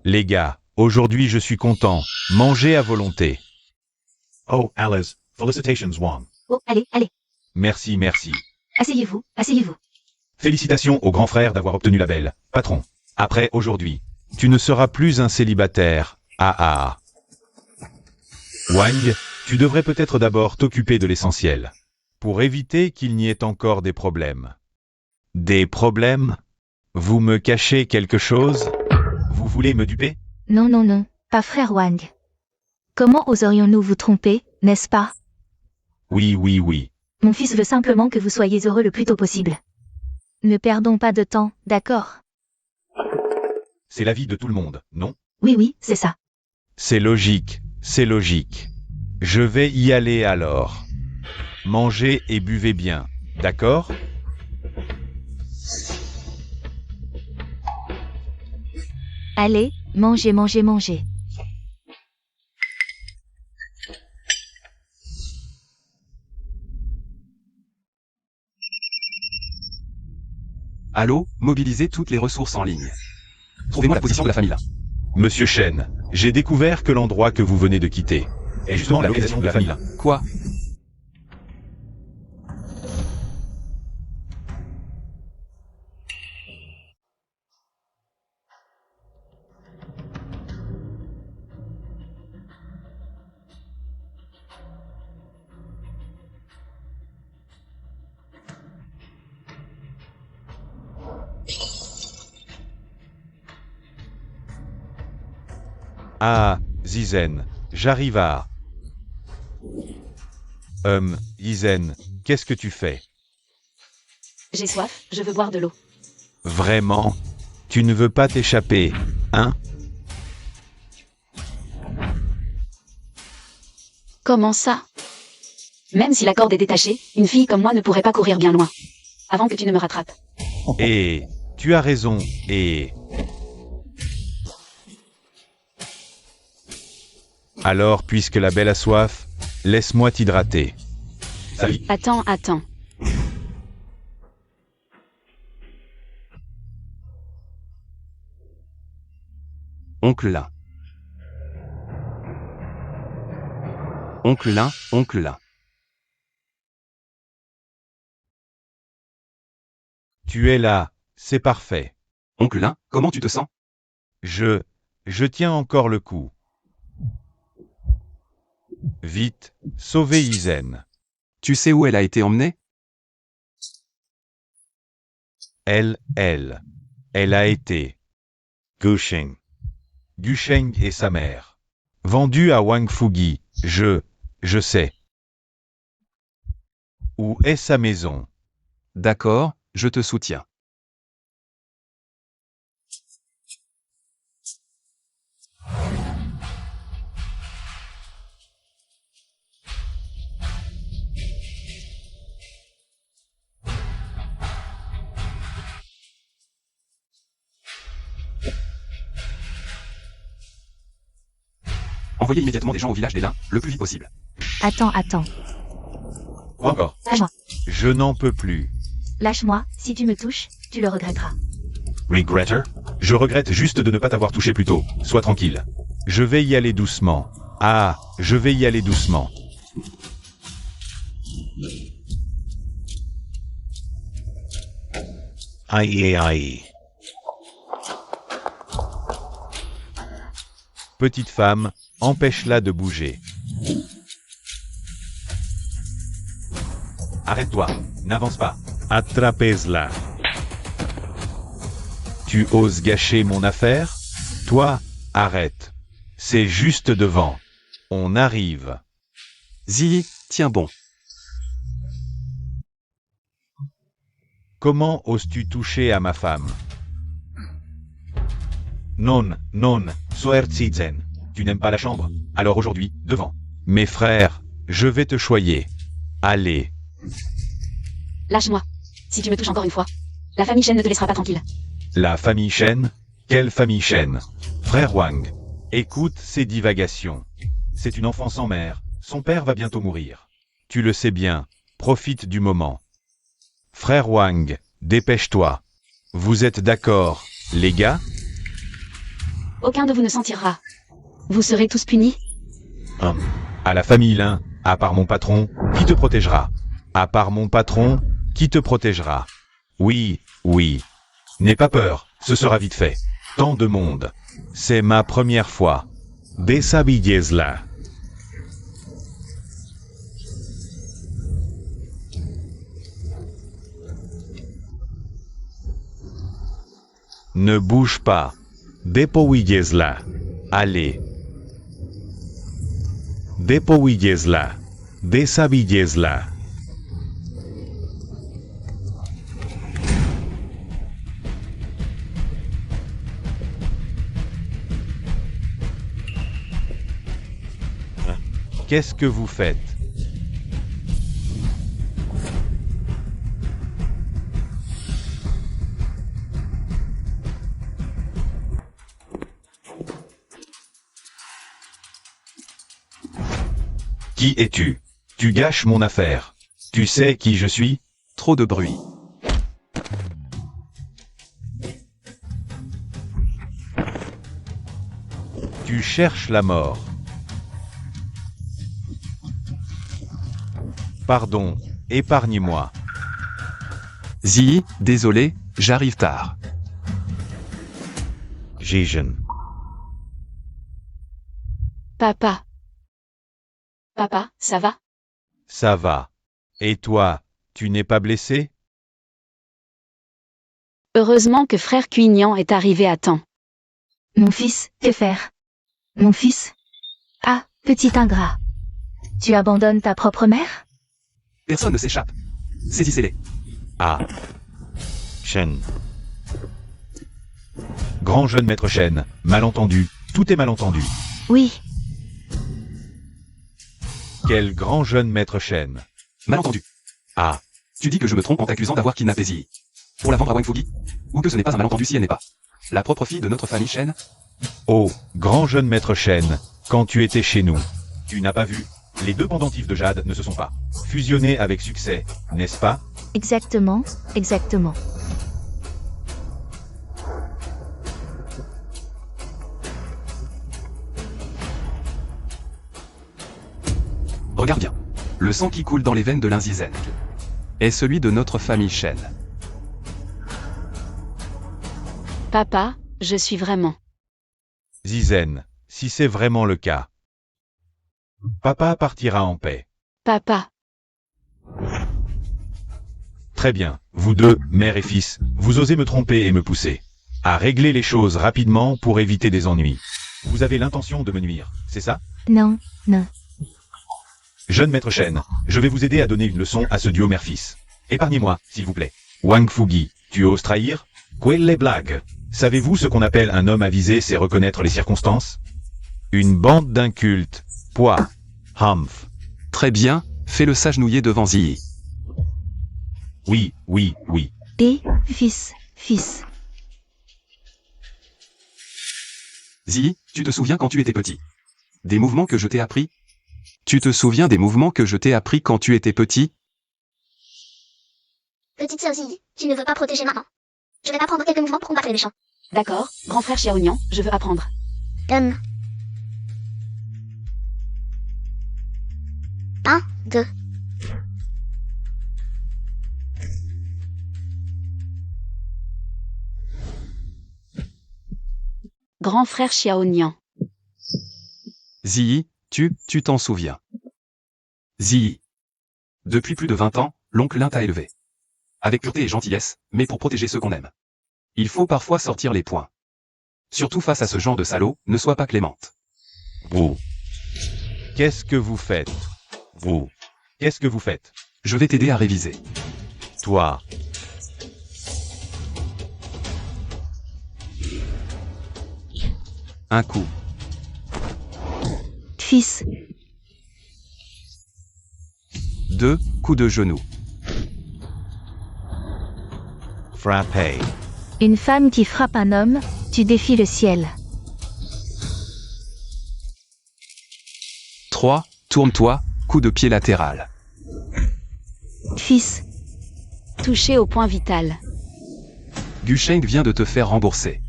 Les gars, aujourd'hui je suis content. Mangez à volonté.
Oh, Alice, felicitations Wang.
Oh, allez.
Merci.
Asseyez-vous.
Félicitations au grand frère d'avoir obtenu la belle. Patron. Après aujourd'hui.
Tu ne seras plus un célibataire.
Wang, tu devrais peut-être d'abord t'occuper de l'essentiel.
Pour éviter qu'il n'y ait encore des problèmes. Des problèmes? Vous me cachez quelque chose? Vous
Vous voulez me duper?
Non, non, non, pas frère Wang. Comment oserions-nous vous tromper, n'est-ce pas?
Oui, oui, oui.
Mon fils veut simplement que vous soyez heureux le plus tôt possible. Ne perdons pas de temps, d'accord?
C'est la vie de tout le monde, non?
Oui, oui, c'est ça.
C'est logique, c'est logique. Je vais y aller alors. Mangez et buvez bien, d'accord?
Allez, mangez, mangez, mangez.
Allô, mobilisez toutes les ressources en ligne. Trouvez-moi la position de la famille là.
Monsieur Shen, j'ai découvert que l'endroit que vous venez de quitter est justement la localisation de la famille là.
Quoi?
Ah, Zizen, j'arrive à... Yizen, qu'est-ce que tu fais?
J'ai soif, je veux boire de l'eau.
Vraiment? Tu ne veux pas t'échapper, hein?
Comment ça? Même si la corde est détachée, une fille comme moi ne pourrait pas courir bien loin. Avant que tu ne me rattrapes.
Et... tu as raison, et... Alors, puisque la belle a soif, laisse-moi t'hydrater.
Salut.
Attends, attends.
Oncle là. Oncle là, oncle là.
Tu es là, c'est parfait.
Oncle là, comment tu te sens?
Je tiens encore le coup. Vite, sauvez Yizen.
Tu sais où elle a été emmenée?
Elle a été. Gusheng. Gusheng et sa mère. Vendue à Wang Fugi, je sais. Où est sa maison?
D'accord, je te soutiens. Envoyez immédiatement des gens au village des Lins, le plus vite possible.
Attends, attends.
Quoi encore?
Lâche-moi.
Je n'en peux plus.
Lâche-moi, si tu me touches, tu le regretteras.
Regretter? Je regrette juste de ne pas t'avoir touché plus tôt. Sois tranquille.
Je vais y aller doucement. Ah, je vais y aller doucement. Aïe, aïe. Petite femme, empêche-la de bouger.
Arrête-toi. N'avance pas.
Attrapez-la. Tu oses gâcher mon affaire? Toi, arrête. C'est juste devant. On arrive.
Ziyi, tiens bon.
Comment oses-tu toucher à ma femme?
Non, Soerzizen. Tu n'aimes pas la chambre? Alors aujourd'hui, devant.
Mes frères, je vais te choyer. Allez.
Lâche-moi. Si tu me touches encore une fois, la famille Shen ne te laissera pas tranquille.
La famille Shen? Quelle famille Shen? Frère Wang, écoute ces divagations.
C'est une enfant sans mère. Son père va bientôt mourir.
Tu le sais bien, profite du moment. Frère Wang, dépêche-toi. Vous êtes d'accord, les gars?
Aucun de vous ne s'en tirera. Vous serez tous punis.
À la famille Lin, à part mon patron, qui te protégera?
À part mon patron, qui te protégera? Oui, oui.
N'aie pas peur, ce sera vite fait. Tant de monde.
C'est ma première fois. Déshabillez-la. Ne bouge pas. Dépouillez-la. Allez. Dépouillez-la. Déshabillez-la. Qu'est-ce que vous faites?
Qui es-tu? Tu gâches mon affaire. Tu sais qui je suis?
Trop de bruit.
Tu cherches la mort. Pardon, épargnez-moi.
Zii, désolé, j'arrive tard.
Jijen.
Papa. Papa, ça va?
Ça va. Et toi, tu n'es pas blessé?
Heureusement que frère Cuignan est arrivé à temps.
Mon fils, que faire? Mon fils? Ah, petit ingrat. Tu abandonnes ta propre mère?
Personne ne s'échappe. Saisissez-les.
Ah. Shen. Grand jeune maître Shen, malentendu, tout est malentendu.
Oui,
Quel grand jeune maître Shen.
Malentendu.
Ah.
Tu dis que je me trompe en t'accusant d'avoir kidnappé Zii. Pour la vendre à Wang Fugi? Ou que ce n'est pas un malentendu si elle n'est pas la propre fille de notre famille Shen?
Oh, grand jeune maître Shen, quand tu étais chez nous. Tu n'as pas vu? Les deux pendentifs de jade ne se sont pas fusionnés avec succès, n'est-ce pas?
exactement, exactement.
Regarde bien. Le sang qui coule dans les veines de l'Inzizen est celui de notre famille Shen.
Papa, je suis vraiment.
Zizen, si c'est vraiment le cas. Papa partira en paix.
Papa.
Très bien, vous deux, mère et fils, vous osez me tromper et me pousser à régler les choses rapidement pour éviter des ennuis. Vous avez l'intention de me nuire, c'est ça?
Non, non.
Jeune maître Shen, je vais vous aider à donner une leçon à ce duo mère-fils. Épargnez-moi, s'il vous plaît. Wang Fugi, tu oses trahir? Quelle blague? Savez-vous ce qu'on appelle un homme avisé, c'est reconnaître les circonstances? Une bande d'incultes. Poids. Humph.
Très bien, fais-le s'agenouiller devant Zii.
Oui, oui, oui.
Et, fils.
Zii, tu te souviens quand tu étais petit? Des mouvements que je t'ai appris? Tu te souviens des mouvements que je t'ai appris quand tu étais petit?
Petite sœur Zii, tu ne veux pas protéger maman. Je vais apprendre quelques mouvements pour combattre les méchants.
D'accord, grand frère Xiaoyan, je veux apprendre.
Donne. 1, 2.
Grand frère Xiaoyan.
Zii, tu t'en souviens. Zii. Depuis plus de 20 ans, l'oncle Lin t'a élevé. Avec pureté et gentillesse, mais pour protéger ceux qu'on aime. Il faut parfois sortir les poings. Surtout face à ce genre de salaud, ne sois pas clémente.
Vous. Qu'est-ce que vous faites? Vous. Qu'est-ce que vous faites?
Je vais t'aider à réviser.
Toi.
Un coup.
Fils.
2 coups de genou.
Frappé.
Une femme qui frappe un homme, tu défies le ciel.
3, tourne-toi, coup de pied latéral.
Fils.
Touché au point vital.
Gusheng vient de te faire rembourser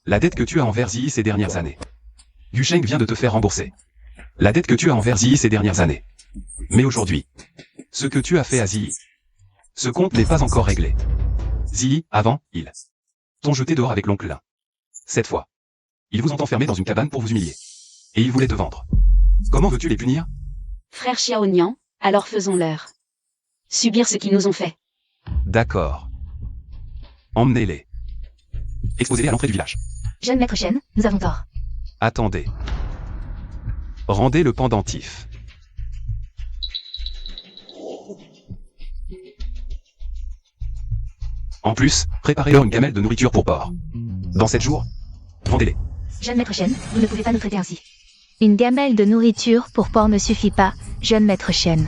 la dette que tu as envers Zii ces dernières années. Gusheng vient de te faire rembourser la dette que tu as envers Zii ces dernières années. Mais aujourd'hui, ce que tu as fait à Zii, ce compte n'est pas encore réglé. Zii, avant, ils t'ont jeté dehors avec l'oncle Lin. Cette fois, ils vous ont enfermé dans une cabane pour vous humilier. Et ils voulaient te vendre. Comment veux-tu les punir?
Frère Xiaoyan, alors faisons-leur. Subir ce qu'ils nous ont fait.
D'accord. Emmenez-les. Exposez-les à l'entrée du village.
Jeune maître Shen, nous avons tort.
Attendez. Rendez le pendentif. En plus, préparez-leur une gamelle de nourriture pour porc. Dans 7 jours, vendez-les.
Jeune maître Shen, vous ne pouvez pas nous traiter ainsi. Une gamelle de nourriture pour porc ne suffit pas, jeune maître Shen.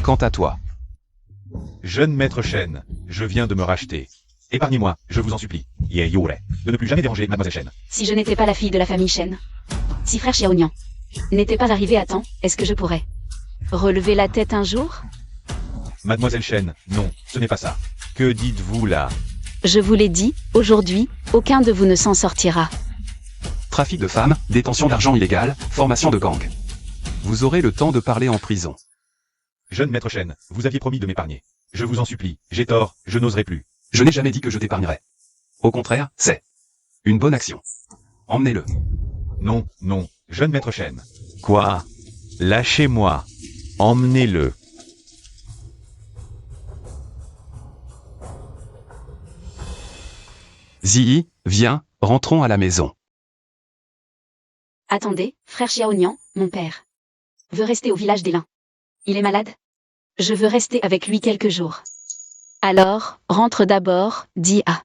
Quant à toi,
Jeune maître Shen, je viens de me racheter. Épargnez-moi, je vous en supplie. Yure, de ne plus jamais déranger mademoiselle Shen.
Si je n'étais pas la fille de la famille Shen, si frère Xiaonian n'était pas arrivé à temps, est-ce que je pourrais relever la tête un jour?
Mademoiselle Shen, non, ce n'est pas ça. Que dites-vous là?
Je vous l'ai dit, aujourd'hui, aucun de vous ne s'en sortira.
trafic de femmes, détention d'argent illégal, formation de gang. Vous aurez le temps de parler en prison.
Jeune maître Shen, vous aviez promis de m'épargner. Je vous en supplie, j'ai tort, je n'oserai plus.
Je n'ai jamais dit que je t'épargnerais. Au contraire, c'est une bonne action. Emmenez-le.
Non, non, jeune maître Shen. Quoi? Lâchez-moi. Emmenez-le.
Ziyi, viens, rentrons à la maison.
Attendez, frère Xiaonian, mon père veut rester au village des Lins. Il est malade? Je veux rester avec lui quelques jours. Alors, rentre d'abord, dis à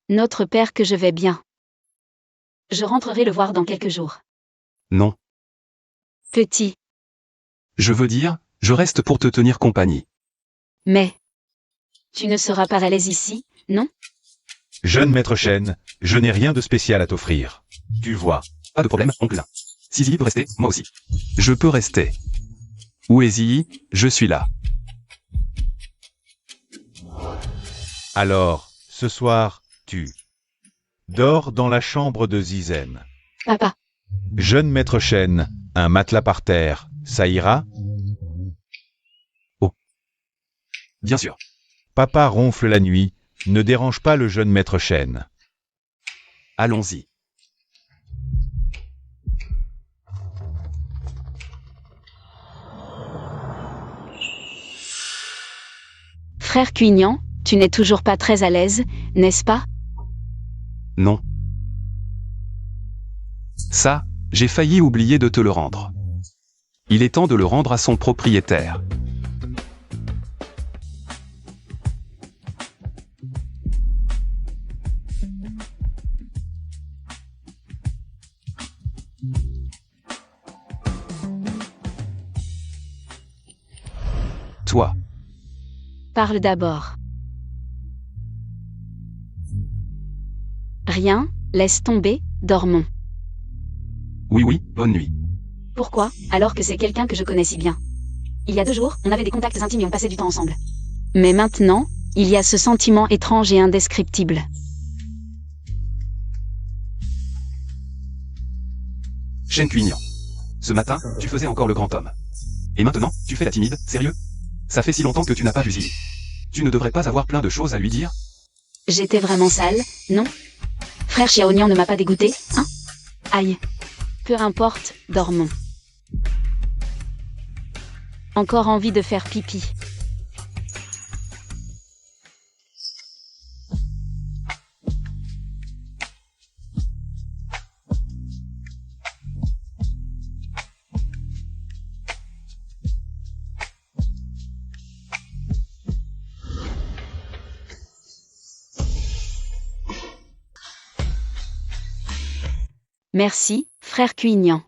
notre père que je vais bien. Je rentrerai le voir dans quelques jours.
Non.
Petit,
Je veux dire, je reste pour te tenir compagnie.
mais tu ne seras pas à l'aise ici, non?
Jeune maître Shen, je n'ai rien de spécial à t'offrir. Tu vois.
Pas de problème, oncle. Si Ziyi peut rester, moi aussi. Je peux rester. Où est Ziyi? Je suis là.
Alors, ce soir, tu dors dans la chambre de Zizen.
Papa,
Jeune maître Shen, un matelas par terre, ça ira?
Bien sûr.
Papa ronfle la nuit, ne dérange pas le jeune maître Shen.
Allons-y.
frère Cuignan, tu n'es toujours pas très à l'aise, n'est-ce pas?
Non. Ça, j'ai failli oublier de te le rendre. Il est temps de le rendre à son propriétaire. Toi,
Parle d'abord. Rien, laisse tomber, dormons.
oui, bonne nuit.
Pourquoi, alors que c'est quelqu'un que je connais si bien? Il y a 2 jours, on avait des contacts intimes et on passait du temps ensemble. Mais maintenant, il y a ce sentiment étrange et indescriptible.
Shen Cuignan. Ce matin, tu faisais encore le grand homme. Et maintenant, tu fais la timide, sérieux? Ça fait si longtemps que tu n'as pas vu Ziyi. Tu ne devrais pas avoir plein de choses à lui dire?
J'étais vraiment sale, non? Frère Xiaonian ne m'a pas dégoûté, hein? Aïe. Peu importe, dormons. Encore envie de faire pipi. Merci, frère Cuignan.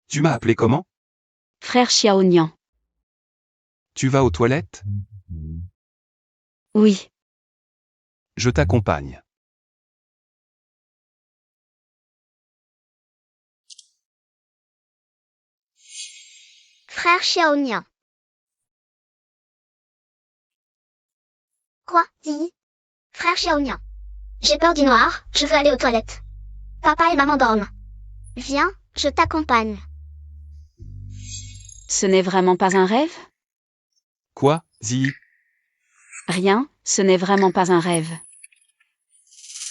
Tu m'as appelé comment?
Frère Xiaonian.
Tu vas aux toilettes?
Oui.
Je t'accompagne.
Frère Xiaonian. Quoi, Ziyi? Frère Xiaonian. J'ai peur du noir, je veux aller aux toilettes. Papa et maman dorment. Viens, je t'accompagne.
Ce n'est vraiment pas un rêve?
Quoi, Ziyi?
Rien, ce n'est vraiment pas un rêve.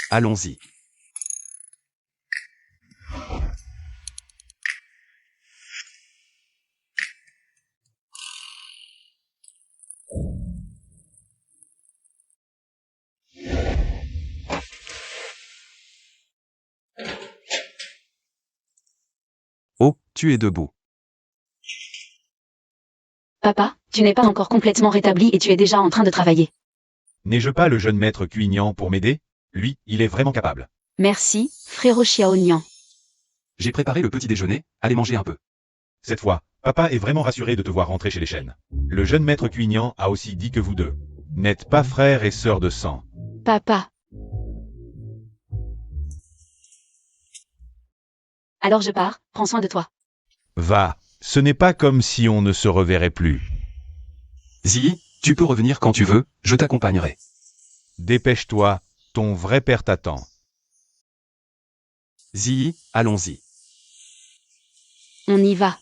Allons-y. tu es debout.
Papa, tu n'es pas encore complètement rétabli et tu es déjà en train de travailler.
N'ai-je pas le jeune maître Cuignan pour m'aider? Lui, il est vraiment capable.
Merci, frérot Xiaonian.
J'ai préparé le petit déjeuner, allez manger un peu.
Cette fois, papa est vraiment rassuré de te voir rentrer chez les chênes. Le jeune maître Cuignan a aussi dit que vous deux n'êtes pas frères et sœurs de sang.
Papa. Alors je pars, prends soin de toi.
Va, ce n'est pas comme si on ne se reverrait plus.
Ziyi, tu peux revenir quand tu veux, je t'accompagnerai.
Dépêche-toi, ton vrai père t'attend.
Ziyi, allons-y.
On y va.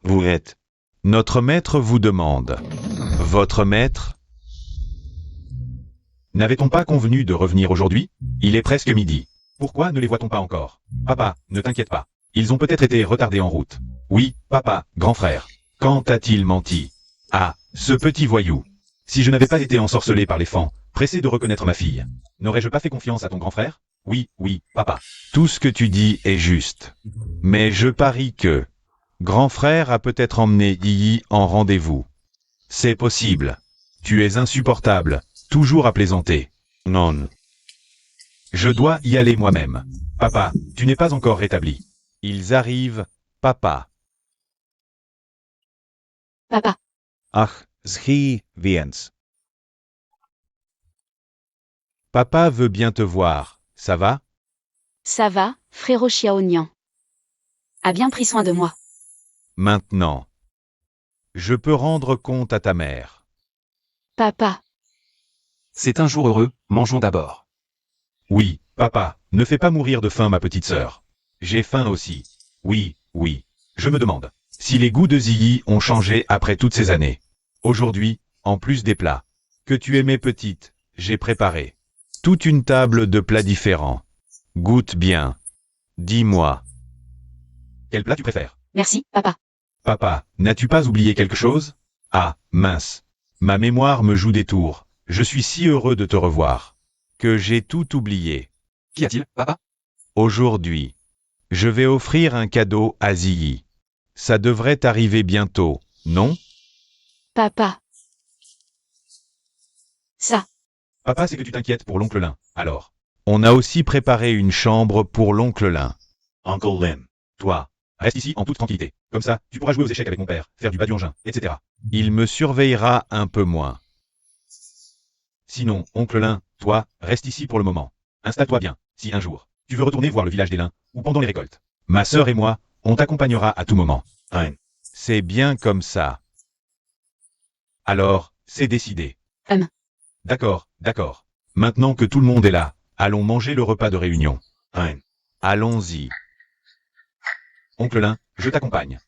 Vous êtes. Notre maître vous demande. Votre maître? N'avait-on pas convenu de revenir aujourd'hui? Il est presque midi. Pourquoi ne les voit-on pas encore? Papa, ne t'inquiète pas. Ils ont peut-être été retardés en route. Oui, papa, grand frère. Quand a-t-il menti? Ah, ce petit voyou. Si je n'avais pas été ensorcelé par les fans, pressé de reconnaître ma fille, n'aurais-je pas fait confiance à ton grand frère? Oui, oui, papa. Tout ce que tu dis est juste. Mais je parie que grand frère a peut-être emmené Yi en rendez-vous. C'est possible. Tu es insupportable, toujours à plaisanter. Non. Je dois y aller moi-même. Papa, tu n'es pas encore rétabli. Ils arrivent, papa.
Papa.
Ach, schrie Viens. Papa veut bien te voir, ça va?
Ça va, frérot Xiaonian. A bien pris soin de moi.
Maintenant. Je peux rendre compte à ta mère.
Papa.
C'est un jour heureux, mangeons d'abord.
Oui, papa, ne fais pas mourir de faim ma petite sœur. J'ai faim aussi. Oui, oui. Je me demande si les goûts de Ziyi ont changé après toutes ces années. Aujourd'hui, en plus des plats que tu aimais petite, j'ai préparé toute une table de plats différents. Goûte bien. Dis-moi. Quel plat tu préfères?
Merci, papa.
Papa, n'as-tu pas oublié quelque chose? Ah, mince. Ma mémoire me joue des tours. Je suis si heureux de te revoir que j'ai tout oublié.
Qu'y a-t-il, papa?
Aujourd'hui, je vais offrir un cadeau à Ziyi. Ça devrait arriver bientôt, non?
Papa. Ça.
Papa, c'est que tu t'inquiètes pour l'oncle Lin. Alors, on a aussi préparé une chambre pour l'oncle Lin. Uncle Lin. Toi, reste ici en toute tranquillité. Comme ça, tu pourras jouer aux échecs avec mon père, faire du badiangin, etc. Il me surveillera un peu moins. Sinon, oncle Lin, toi, reste ici pour le moment. Installe-toi bien, si un jour, tu veux retourner voir le village des Lins, ou pendant les récoltes. Ma sœur et moi, on t'accompagnera à tout moment. C'est bien comme ça. Alors, c'est décidé. D'accord, d'accord. Maintenant que tout le monde est là, allons manger le repas de réunion. Allons-y. Oncle Lin, je t'accompagne.